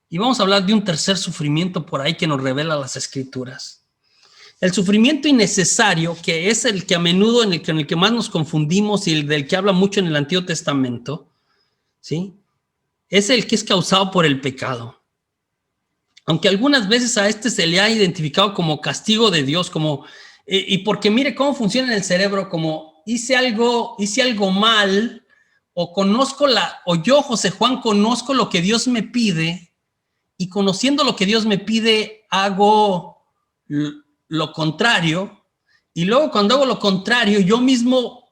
Y vamos a hablar de un tercer sufrimiento por ahí que nos revela las Escrituras. El sufrimiento innecesario, que es el que a menudo en el que más nos confundimos y el del que habla mucho en el Antiguo Testamento, ¿sí? Es el que es causado por el pecado. Aunque algunas veces a este se le ha identificado como castigo de Dios, como, y porque mire cómo funciona en el cerebro, como hice algo mal, o yo, José Juan, conozco lo que Dios me pide, y conociendo lo que Dios me pide, hago lo contrario, y luego cuando hago lo contrario, yo mismo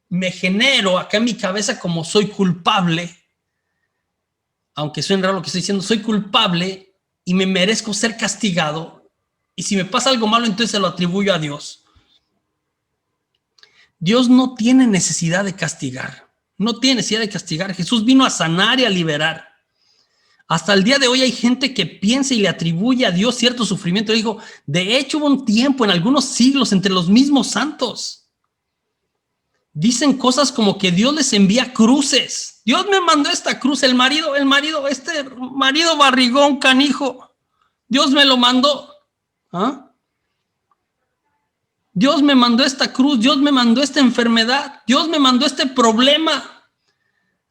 me genero acá en mi cabeza como soy culpable, aunque suene raro lo que estoy diciendo, soy culpable y me merezco ser castigado, y si me pasa algo malo, entonces se lo atribuyo a Dios. Dios no tiene necesidad de castigar, no tiene necesidad de castigar. Jesús vino a sanar y a liberar. Hasta el día de hoy hay gente que piensa y le atribuye a Dios cierto sufrimiento. Dijo, de hecho hubo un tiempo en algunos siglos entre los mismos santos. Dicen cosas como que Dios les envía cruces. Dios me mandó esta cruz, este marido barrigón, canijo. Dios me lo mandó. Dios me mandó esta cruz, Dios me mandó esta enfermedad, Dios me mandó este problema.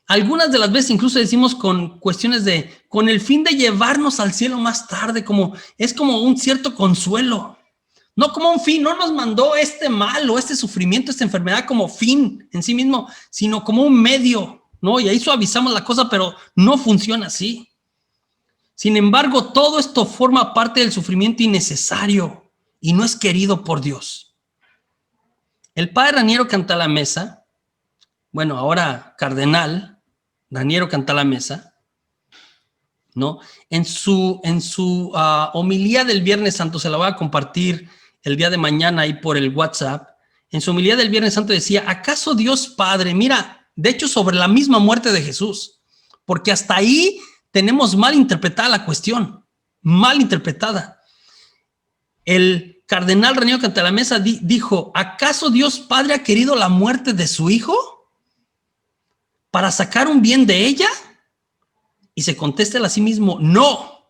Algunas de las veces incluso decimos con cuestiones con el fin de llevarnos al cielo más tarde, es como un cierto consuelo. No como un fin, no nos mandó este mal o este sufrimiento, esta enfermedad como fin en sí mismo, sino como un medio, ¿no? Y ahí suavizamos la cosa, pero no funciona así. Sin embargo, todo esto forma parte del sufrimiento innecesario y no es querido por Dios. El padre Raniero Cantalamessa, bueno, ahora cardenal, Raniero Cantalamessa, ¿no? En su homilía del Viernes Santo, se la voy a compartir el día de mañana ahí por el WhatsApp. En su homilía del Viernes Santo decía, ¿acaso Dios Padre? Mira, de hecho sobre la misma muerte de Jesús, porque hasta ahí tenemos mal interpretada la cuestión, mal interpretada. El cardenal Raniero Cantalamessa dijo, ¿acaso Dios Padre ha querido la muerte de su hijo para sacar un bien de ella? Y se contesta a sí mismo, no.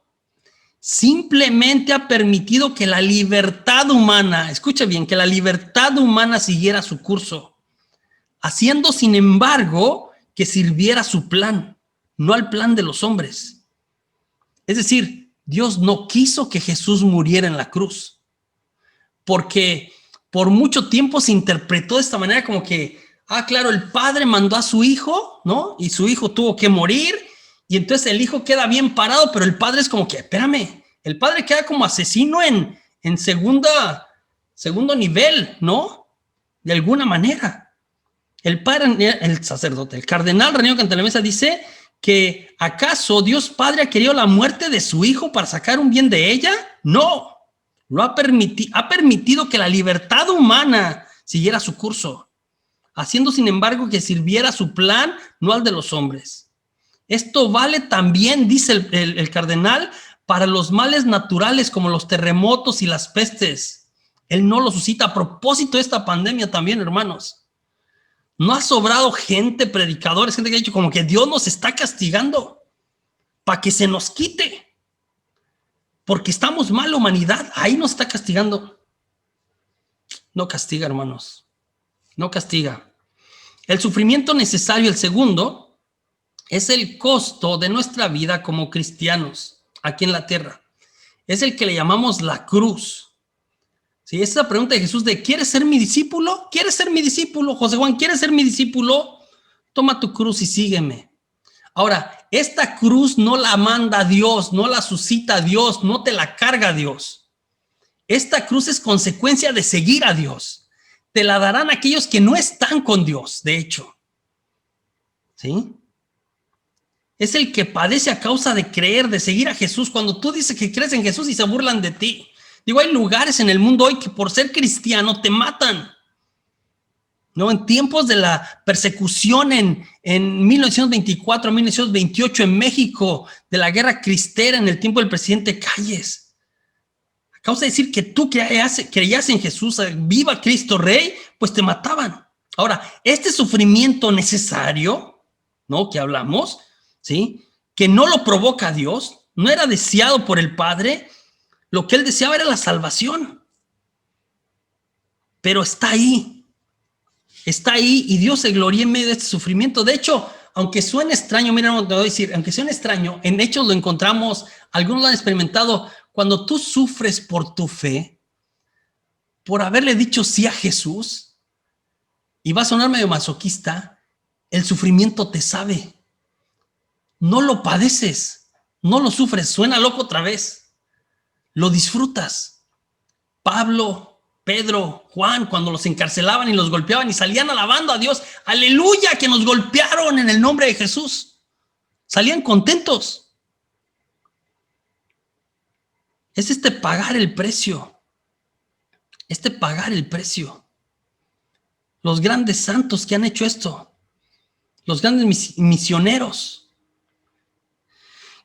Simplemente ha permitido que la libertad humana, escucha bien, que la libertad humana siguiera su curso, haciendo sin embargo que sirviera su plan, no al plan de los hombres. Es decir, Dios no quiso que Jesús muriera en la cruz, porque por mucho tiempo se interpretó de esta manera como que, claro, el padre mandó a su hijo, ¿no? Y su hijo tuvo que morir, y entonces el hijo queda bien parado, pero el padre es como que, espérame, el padre queda como asesino en segundo nivel, ¿no? De alguna manera. El padre, el sacerdote, el cardenal René Cantalamessa dice que ¿acaso Dios Padre ha querido la muerte de su hijo para sacar un bien de ella? No, lo ha permitido que la libertad humana siguiera su curso, haciendo sin embargo que sirviera su plan, no al de los hombres. Esto vale también, dice el cardenal, para los males naturales como los terremotos y las pestes. Él no lo suscita a propósito de esta pandemia también, hermanos. No ha sobrado gente, predicadores, gente que ha dicho como que Dios nos está castigando para que se nos quite. Porque estamos mal, la humanidad, ahí nos está castigando. No castiga, hermanos. No castiga. El sufrimiento necesario, el segundo, es el costo de nuestra vida como cristianos aquí en la tierra. Es el que le llamamos la cruz. Sí, esa pregunta de Jesús de ¿quieres ser mi discípulo? ¿Quieres ser mi discípulo? José Juan, ¿quieres ser mi discípulo? Toma tu cruz y sígueme. Ahora, esta cruz no la manda Dios, no la suscita Dios, no te la carga Dios. Esta cruz es consecuencia de seguir a Dios. Te la darán aquellos que no están con Dios, de hecho. ¿Sí? Es el que padece a causa de creer, de seguir a Jesús. Cuando tú dices que crees en Jesús y se burlan de ti. Digo, hay lugares en el mundo hoy que por ser cristiano te matan. ¿No? En tiempos de la persecución en 1924, 1928 en México, de la guerra cristera en el tiempo del presidente Calles. A causa de decir que tú creías en Jesús, viva Cristo Rey, pues te mataban. Ahora, este sufrimiento necesario, ¿no? Que hablamos, ¿sí? Que no lo provoca Dios, no era deseado por el Padre. Lo que él deseaba era la salvación. Pero está ahí y Dios se gloria en medio de este sufrimiento. De hecho, aunque suene extraño, mira, te voy a decir, aunque suene extraño, en Hechos lo encontramos, algunos lo han experimentado, cuando tú sufres por tu fe, por haberle dicho sí a Jesús, y va a sonar medio masoquista, el sufrimiento te sabe. No lo padeces, no lo sufres, suena loco otra vez. Lo disfrutas. Pablo, Pedro, Juan, cuando los encarcelaban y los golpeaban y salían alabando a Dios, aleluya, que nos golpearon en el nombre de Jesús. Salían contentos. Es pagar el precio. Pagar el precio. Los grandes santos que han hecho esto, los grandes misioneros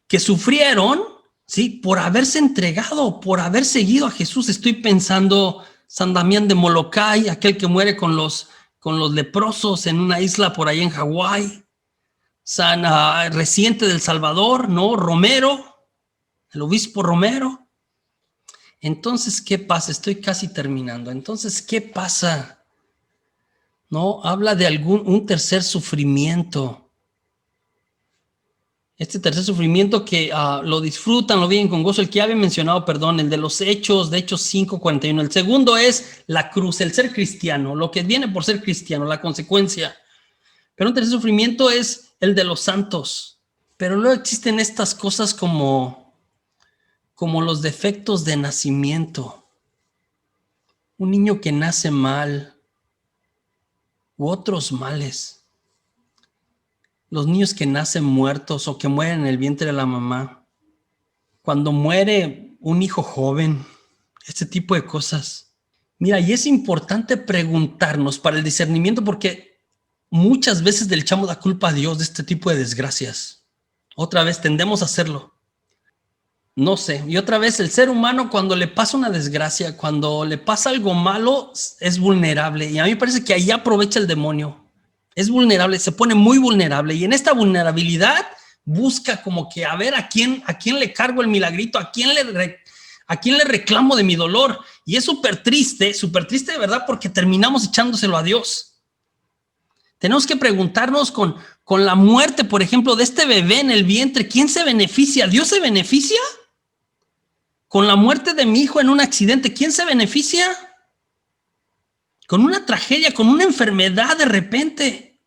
que sufrieron, ¿sí? Por haberse entregado, por haber seguido a Jesús. Estoy pensando San Damián de Molokai, aquel que muere con los leprosos en una isla por ahí en Hawái. San Reciente del Salvador, ¿no? Romero, el obispo Romero. Entonces, ¿qué pasa? Estoy casi terminando. Entonces, ¿qué pasa? ¿No? Habla de un tercer sufrimiento. Este tercer sufrimiento que lo disfrutan, lo viven con gozo, el que ya había mencionado, perdón, el de los Hechos, de Hechos 5:41. El segundo es la cruz, el ser cristiano, lo que viene por ser cristiano, la consecuencia. Pero un tercer sufrimiento es el de los santos. Pero luego existen estas cosas como los defectos de nacimiento. Un niño que nace mal u otros males. Los niños que nacen muertos o que mueren en el vientre de la mamá. Cuando muere un hijo joven, este tipo de cosas. Mira, y es importante preguntarnos para el discernimiento porque muchas veces le echamos la culpa a Dios de este tipo de desgracias. Otra vez tendemos a hacerlo. No sé, y otra vez el ser humano cuando le pasa una desgracia, cuando le pasa algo malo, es vulnerable. Y a mí me parece que ahí aprovecha el demonio. Es vulnerable, se pone muy vulnerable. Y en esta vulnerabilidad busca como que a ver a quién le cargo el milagrito, a quién le reclamo de mi dolor. Y es súper triste de verdad, porque terminamos echándoselo a Dios. Tenemos que preguntarnos con la muerte, por ejemplo, de este bebé en el vientre, ¿quién se beneficia? ¿Dios se beneficia? Con la muerte de mi hijo en un accidente, ¿quién se beneficia? Con una tragedia, con una enfermedad de repente.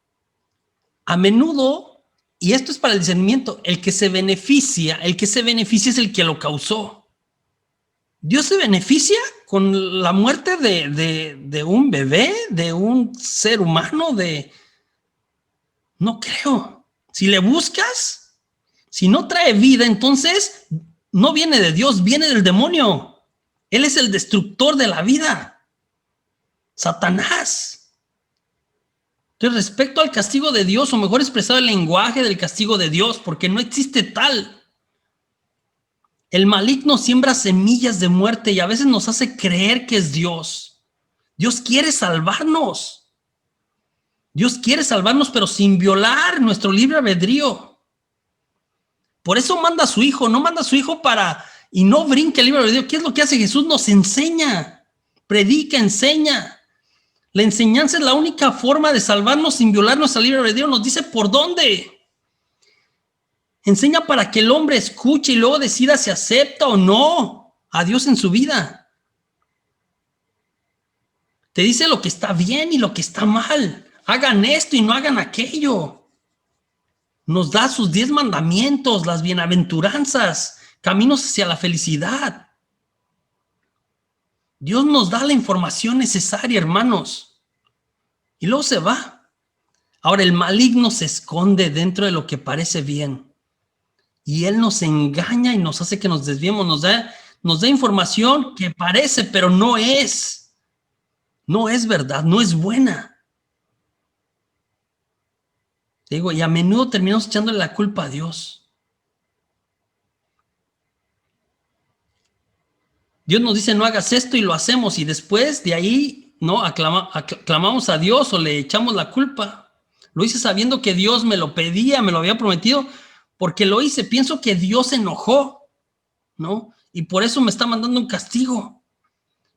A menudo, y esto es para el discernimiento, el que se beneficia es el que lo causó. ¿Dios se beneficia con la muerte de un bebé, de un ser humano? No creo. Si le buscas, si no trae vida, entonces no viene de Dios, viene del demonio. Él es el destructor de la vida. Satanás. Entonces, respecto al castigo de Dios, o mejor expresado el lenguaje del castigo de Dios, porque no existe tal. El maligno siembra semillas de muerte y a veces nos hace creer que es Dios. Dios quiere salvarnos. Dios quiere salvarnos, pero sin violar nuestro libre albedrío. Por eso manda a su hijo, no manda a su hijo y no brinque el libre albedrío. ¿Qué es lo que hace Jesús? Nos enseña, predica, enseña. La enseñanza es la única forma de salvarnos sin violar nuestra libre albedrío. Nos dice por dónde. Enseña para que el hombre escuche y luego decida si acepta o no a Dios en su vida. Te dice lo que está bien y lo que está mal. Hagan esto y no hagan aquello. Nos da sus 10 mandamientos, las bienaventuranzas, caminos hacia la felicidad. Dios nos da la información necesaria, hermanos. Y luego se va. Ahora, el maligno se esconde dentro de lo que parece bien. Y él nos engaña y nos hace que nos desviemos. Nos da información que parece, pero no es. No es verdad, no es buena. Digo, y a menudo terminamos echándole la culpa a Dios. Dios nos dice, no hagas esto y lo hacemos. Y después de ahí, no, aclamamos a Dios o le echamos la culpa. Lo hice sabiendo que Dios me lo pedía, me lo había prometido, porque lo hice. Pienso que Dios se enojó, ¿no? Y por eso me está mandando un castigo.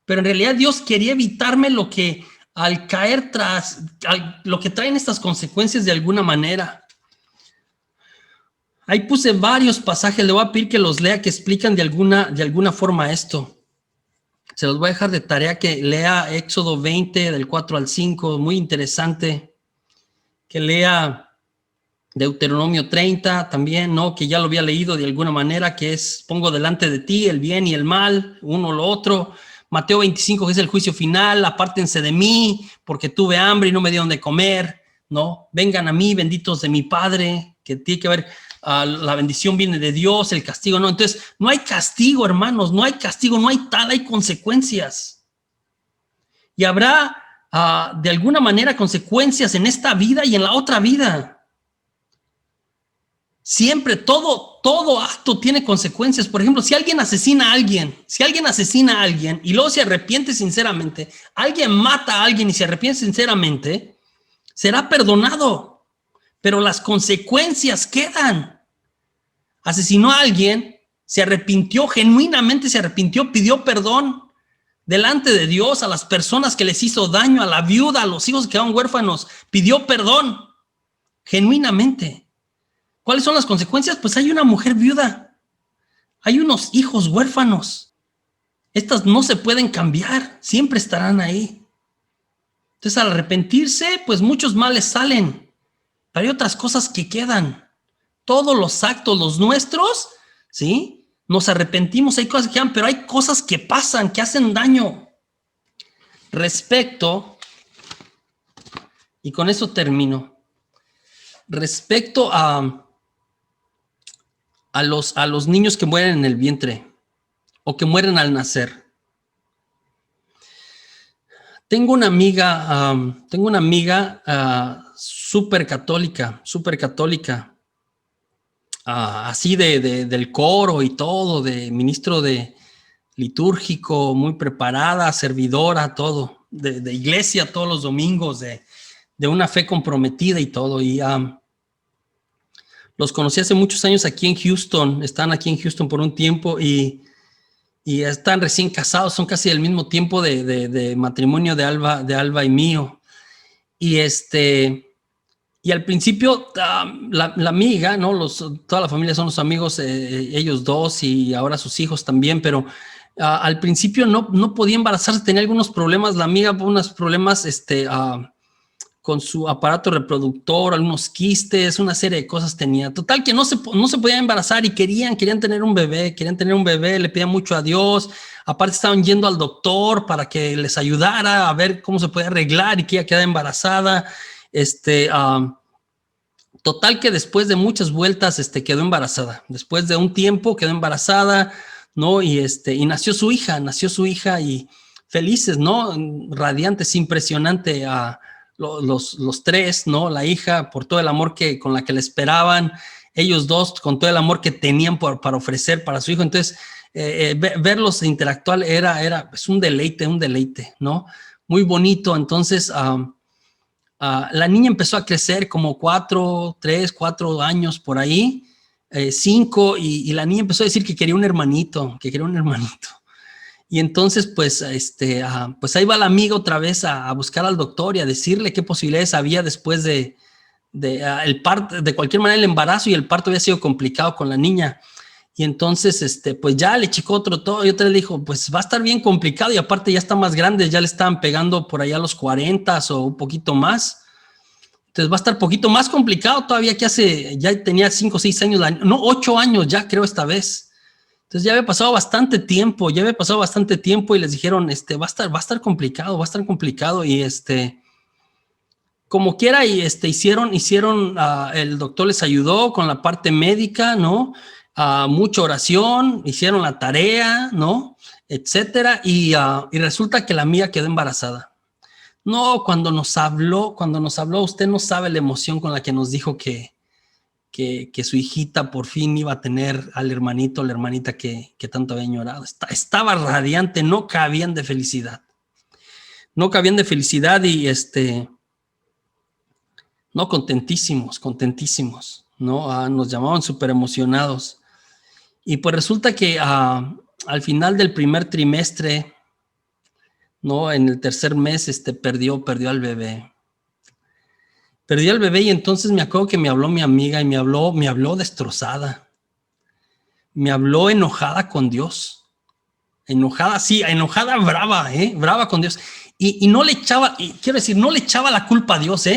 Pero en realidad Dios quería evitarme lo que al caer lo que traen estas consecuencias de alguna manera. Ahí puse varios pasajes, le voy a pedir que los lea, que explican de alguna forma esto. Se los voy a dejar de tarea que lea Éxodo 20, del 4 al 5, muy interesante. Que lea Deuteronomio 30 también, ¿no? Que ya lo había leído de alguna manera, que es, pongo delante de ti el bien y el mal, uno o lo otro. Mateo 25, que es el juicio final, apártense de mí, porque tuve hambre y no me dieron de comer, ¿no? Vengan a mí, benditos de mi Padre, que tiene que ver, la bendición viene de Dios, el castigo no. Entonces, no hay castigo, hermanos, no hay castigo, no hay tal, hay consecuencias. Y habrá, de alguna manera, consecuencias en esta vida y en la otra vida. Siempre, todo acto tiene consecuencias. Por ejemplo, si alguien asesina a alguien y luego se arrepiente sinceramente, alguien mata a alguien y se arrepiente sinceramente, será perdonado, pero las consecuencias quedan. Asesinó a alguien, se arrepintió, genuinamente se arrepintió, pidió perdón delante de Dios a las personas que les hizo daño, a la viuda, a los hijos que quedaron huérfanos, pidió perdón genuinamente. ¿Cuáles son las consecuencias? Pues hay una mujer viuda, hay unos hijos huérfanos. Estas no se pueden cambiar, siempre estarán ahí. Entonces, al arrepentirse, pues muchos males salen, pero hay otras cosas que quedan. Todos los actos, los nuestros, ¿sí? Nos arrepentimos, hay cosas que quedan, pero hay cosas que pasan, que hacen daño. Respecto, y con eso termino, respecto a los niños que mueren en el vientre o que mueren al nacer. Tengo una amiga súper católica, así del coro y todo, de ministro de litúrgico, muy preparada, servidora, todo, de iglesia todos los domingos, de una fe comprometida y todo. Y Los conocí hace muchos años aquí en Houston. Están aquí en Houston por un tiempo y están recién casados. Son casi del mismo tiempo de matrimonio de Alba y mío. Y al principio la amiga, ¿no? Toda la familia son los amigos, ellos dos y ahora sus hijos también, pero al principio no podía embarazarse, tenía algunos problemas, la amiga, unos problemas con su aparato reproductor, algunos quistes, una serie de cosas tenía. Total que no se podía embarazar y querían tener un bebé, le pedían mucho a Dios. Aparte estaban yendo al doctor para que les ayudara a ver cómo se podía arreglar y que ella quedara embarazada. Total que después de muchas vueltas quedó embarazada. Después de un tiempo quedó embarazada, ¿no? Y nació su hija y felices, ¿no? Radiantes, impresionante los tres, ¿no? La hija por todo el amor con la que le esperaban, ellos dos con todo el amor que tenían para ofrecer para su hijo. Entonces, verlos interactuar es un deleite, ¿no? Muy bonito. Entonces, la niña empezó a crecer como 4 años por ahí, 5, y la niña empezó a decir que quería un hermanito. Y entonces, pues ahí va la amiga otra vez a buscar al doctor y a decirle qué posibilidades había después de cualquier manera el embarazo, y el parto había sido complicado con la niña. Y entonces, pues ya le checó otro todo y otra le dijo, pues va a estar bien complicado y aparte ya está más grande, ya le estaban pegando por allá a los 40 o un poquito más. Entonces va a estar poquito más complicado todavía que ya tenía 5 o 6 años, 8 años ya creo esta vez. Entonces ya había pasado bastante tiempo y les dijeron, va a estar complicado y como quiera y hicieron, el doctor les ayudó con la parte médica, ¿no? Mucha oración, hicieron la tarea, ¿no? Etcétera, y resulta que la amiga quedó embarazada. No, cuando nos habló, usted no sabe la emoción con la que nos dijo que su hijita por fin iba a tener al hermanito o la hermanita que tanto había añorado. Estaba radiante, no cabían de felicidad. Y no, contentísimos, ¿no? Nos llamaban súper emocionados. Y pues resulta que al final del primer trimestre, ¿no? En el tercer mes, perdió al bebé. Y entonces me acuerdo que me habló mi amiga y me habló destrozada. Me habló enojada con Dios. Enojada, brava con Dios. Y no le echaba, no le echaba la culpa a Dios,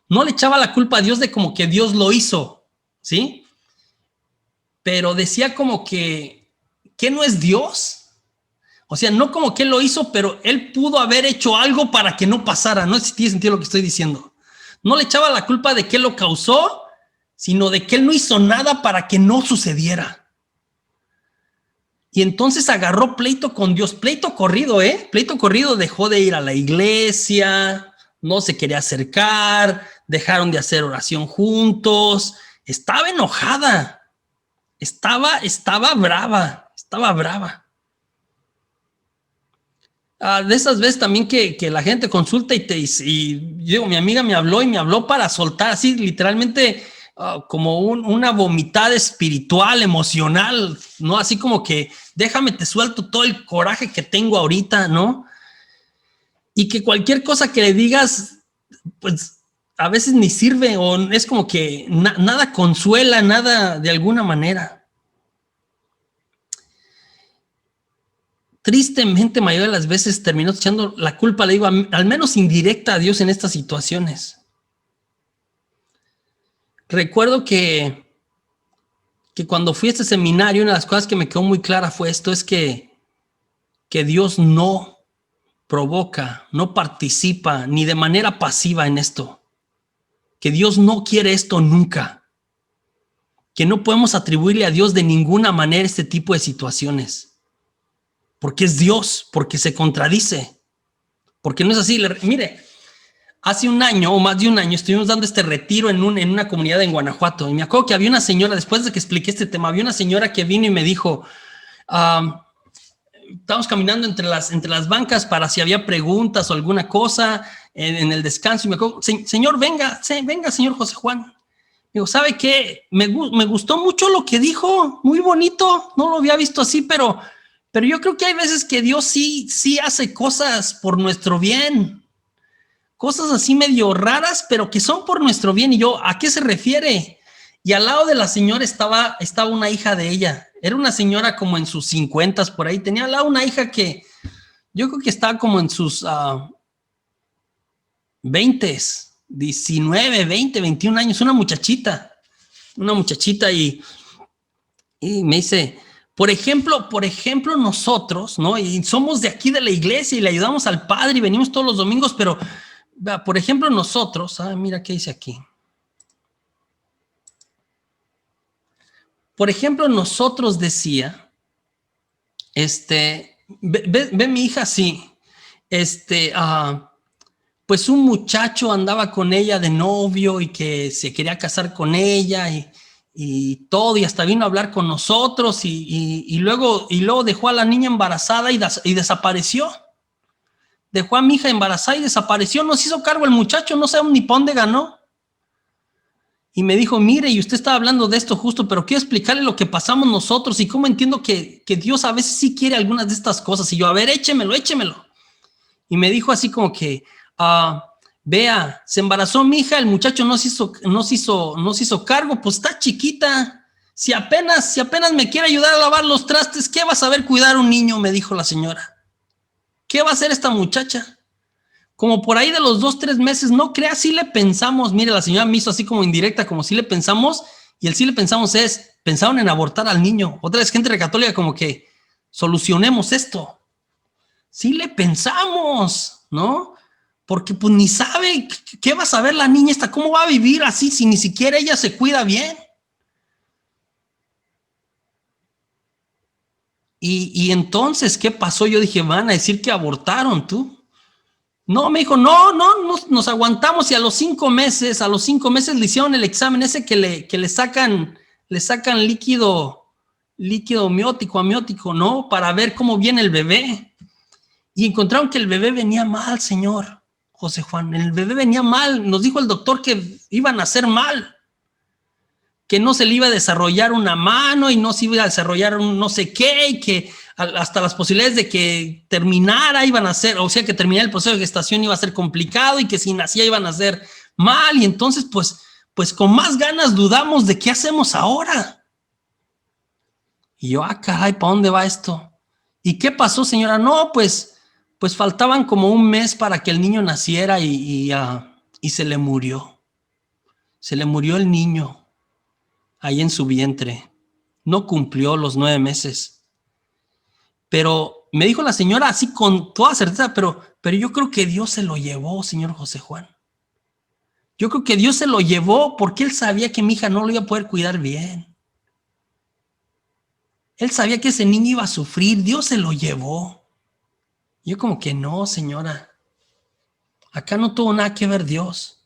No le echaba la culpa a Dios de como que Dios lo hizo, ¿sí? Pero decía como que no es Dios. O sea, no como que él lo hizo, pero él pudo haber hecho algo para que no pasara. No sé si tiene sentido lo que estoy diciendo. No le echaba la culpa de que él lo causó, sino de que él no hizo nada para que no sucediera. Y entonces agarró pleito con Dios, pleito corrido, dejó de ir a la iglesia, no se quería acercar, dejaron de hacer oración juntos, estaba enojada, estaba brava. De esas veces también que la gente consulta y yo, mi amiga me habló para soltar así literalmente como una vomitada espiritual, emocional, ¿no? Así como que déjame te suelto todo el coraje que tengo ahorita, ¿no? Y que cualquier cosa que le digas, pues a veces ni sirve o es como que nada consuela, nada de alguna manera. Tristemente, mayoría de las veces terminó echando la culpa, le digo, al menos indirecta a Dios en estas situaciones. Recuerdo que cuando fui a este seminario, una de las cosas que me quedó muy clara fue esto, es que Dios no provoca, no participa ni de manera pasiva en esto. Que Dios no quiere esto nunca. Que no podemos atribuirle a Dios de ninguna manera este tipo de situaciones. Porque es Dios, porque se contradice, porque no es así. Mire, hace un año o más de un año estuvimos dando este retiro en una comunidad en Guanajuato y me acuerdo que había una señora, después de que expliqué este tema, había una señora que vino y me dijo, estábamos caminando entre las bancas para si había preguntas o alguna cosa en el descanso y me acuerdo, señor, venga, señor José Juan. Digo, ¿sabe qué? Me gustó mucho lo que dijo, muy bonito, no lo había visto así, pero yo creo que hay veces que Dios sí hace cosas por nuestro bien, cosas así medio raras, pero que son por nuestro bien. Y yo, ¿a qué se refiere? Y al lado de la señora estaba una hija de ella, era una señora como en sus 50 por ahí, tenía al lado una hija que yo creo que estaba como en sus 20, 19, 20, 21 años, una muchachita y me dice, por ejemplo, nosotros, ¿no? Y somos de aquí de la iglesia y le ayudamos al padre y venimos todos los domingos, pero, por ejemplo, nosotros, mira qué dice aquí. Por ejemplo, nosotros decía, ve mi hija así, pues un muchacho andaba con ella de novio y que se quería casar con ella y todo, y hasta vino a hablar con nosotros y luego dejó a la niña embarazada y desapareció. Dejó a mi hija embarazada y desapareció, no se hizo cargo el muchacho, no sé ni por dónde ganó. Y me dijo, mire, y usted estaba hablando de esto justo, pero quiero explicarle lo que pasamos nosotros y cómo entiendo que Dios a veces sí quiere algunas de estas cosas. Y yo, a ver, échemelo. Y me dijo así como que, vea, se embarazó mi hija, el muchacho no se hizo cargo, pues está chiquita. Si apenas me quiere ayudar a lavar los trastes, ¿qué va a saber cuidar un niño? Me dijo la señora. ¿Qué va a hacer esta muchacha? Como por ahí de los 2, 3 meses, no crea, sí le pensamos. Mire, la señora me hizo así como indirecta, como sí le pensamos, y el sí le pensamos pensaron en abortar al niño. Otra vez gente católica como que solucionemos esto. Sí le pensamos, ¿no? Porque pues ni sabe qué va a saber la niña esta, cómo va a vivir así si ni siquiera ella se cuida bien. Y entonces, ¿qué pasó? Yo dije, van a decir que abortaron tú. No, me dijo, no, nos aguantamos y a los 5 meses le hicieron el examen ese que le sacan líquido amniótico, ¿no? Para ver cómo viene el bebé. Y encontraron que el bebé venía mal, señor José Juan. El bebé venía mal. Nos dijo el doctor que iban a hacer mal. Que no se le iba a desarrollar una mano y no se iba a desarrollar un no sé qué y que hasta las posibilidades de que terminara iban a ser, o sea, que terminara el proceso de gestación iba a ser complicado y que si nacía iban a ser mal. Y entonces, pues con más ganas dudamos de qué hacemos ahora. Y yo, caray, ¿para dónde va esto? ¿Y qué pasó, señora? No, pues faltaban como un mes para que el niño naciera y se le murió. Se le murió el niño ahí en su vientre. No cumplió los 9 meses. Pero me dijo la señora así con toda certeza, pero yo creo que Dios se lo llevó, señor José Juan. Yo creo que Dios se lo llevó porque él sabía que mi hija no lo iba a poder cuidar bien. Él sabía que ese niño iba a sufrir, Dios se lo llevó. Yo como que no, señora. Acá no tuvo nada que ver Dios.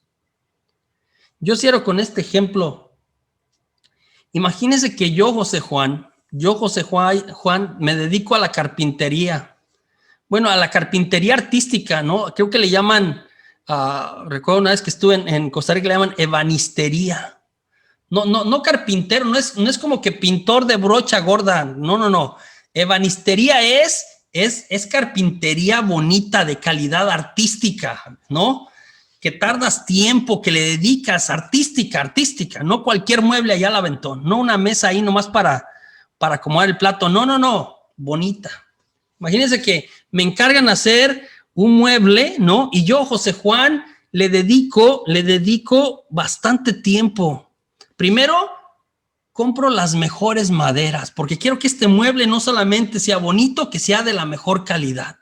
Yo cierro con este ejemplo. Imagínense que yo, José Juan, me dedico a la carpintería. Bueno, a la carpintería artística, ¿no? Creo que le llaman, recuerdo una vez que estuve en Costa Rica, le llaman ebanistería. No carpintero, no es como que pintor de brocha gorda, no. Ebanistería es carpintería bonita, de calidad artística, ¿no? Que tardas tiempo, que le dedicas, artística, no cualquier mueble allá al aventón, no una mesa ahí nomás para acomodar el plato, no, bonita. Imagínense que me encargan hacer un mueble, ¿no? Y yo, José Juan, le dedico bastante tiempo. Primero, compro las mejores maderas, porque quiero que este mueble no solamente sea bonito, que sea de la mejor calidad.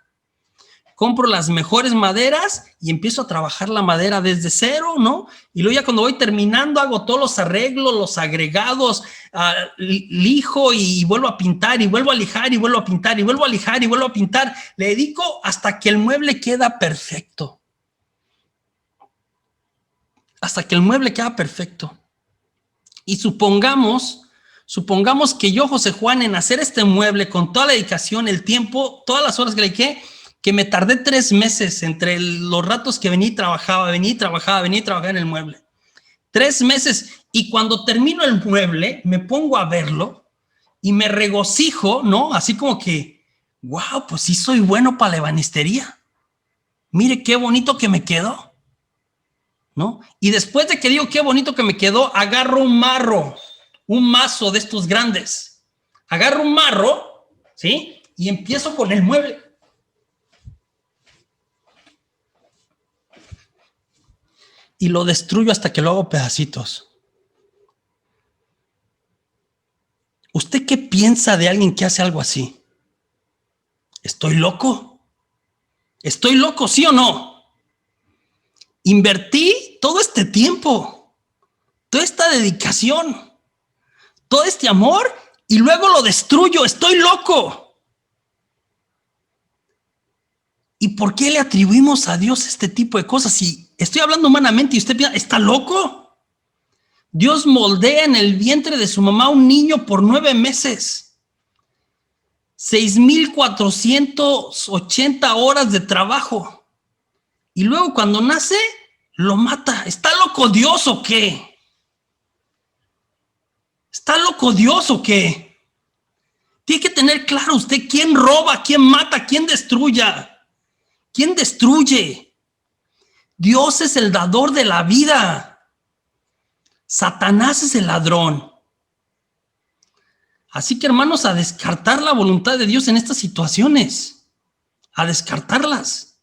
Compro las mejores maderas y empiezo a trabajar la madera desde cero, ¿no? Y luego ya cuando voy terminando hago todos los arreglos, los agregados, lijo y vuelvo a pintar y vuelvo a lijar y vuelvo a pintar y vuelvo a lijar y vuelvo a pintar. Le dedico hasta que el mueble queda perfecto. Hasta que el mueble queda perfecto. Y supongamos que yo, José Juan, en hacer este mueble con toda la dedicación, el tiempo, todas las horas que le dediqué, que me tardé 3 meses entre los ratos que venía y trabajaba en el mueble. 3 meses. Y cuando termino el mueble, me pongo a verlo y me regocijo, ¿no? Así como que, wow, pues sí soy bueno para la ebanistería. Mire qué bonito que me quedó, ¿no? Y después de que digo qué bonito que me quedó, agarro un marro, un mazo de estos grandes. Agarro un marro, ¿sí? Y empiezo con el mueble. Y lo destruyo hasta que lo hago pedacitos. ¿Usted qué piensa de alguien que hace algo así? ¿Estoy loco? ¿Estoy loco, sí o no? Invertí todo este tiempo, toda esta dedicación, todo este amor y luego lo destruyo. Estoy loco. ¿Y por qué le atribuimos a Dios este tipo de cosas? Si estoy hablando humanamente y usted piensa, ¿está loco? Dios moldea en el vientre de su mamá un niño por 9 meses. 6,480 horas de trabajo. Y luego cuando nace, lo mata. ¿Está loco Dios o qué? ¿Está loco Dios o qué? Tiene que tener claro usted quién roba, quién mata, quién destruya. ¿Quién destruye? Dios es el dador de la vida. Satanás es el ladrón. Así que, hermanos, a descartar la voluntad de Dios en estas situaciones. A descartarlas.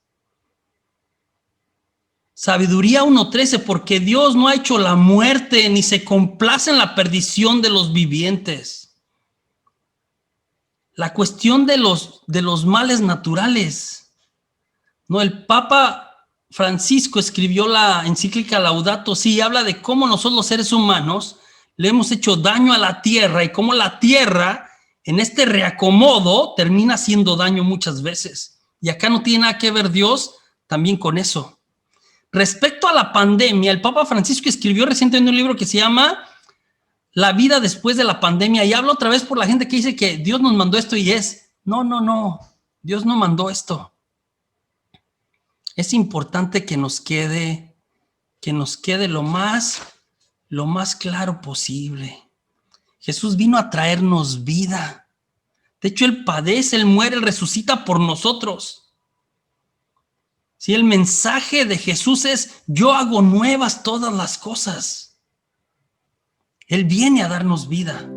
Sabiduría 1:13, porque Dios no ha hecho la muerte ni se complace en la perdición de los vivientes. La cuestión de los males naturales. No, el Papa Francisco escribió la encíclica Laudato Si, y habla de cómo nosotros los seres humanos le hemos hecho daño a la tierra y cómo la tierra en este reacomodo termina haciendo daño muchas veces. Y acá no tiene nada que ver Dios también con eso. Respecto a la pandemia, el Papa Francisco escribió recientemente un libro que se llama La vida después de la pandemia, y habla otra vez por la gente que dice que Dios nos mandó esto y no, Dios no mandó esto. Es importante que nos quede lo más claro posible. Jesús vino a traernos vida. De hecho, Él padece, Él muere, Él resucita por nosotros. Sí, el mensaje de Jesús es: yo hago nuevas todas las cosas. Él viene a darnos vida.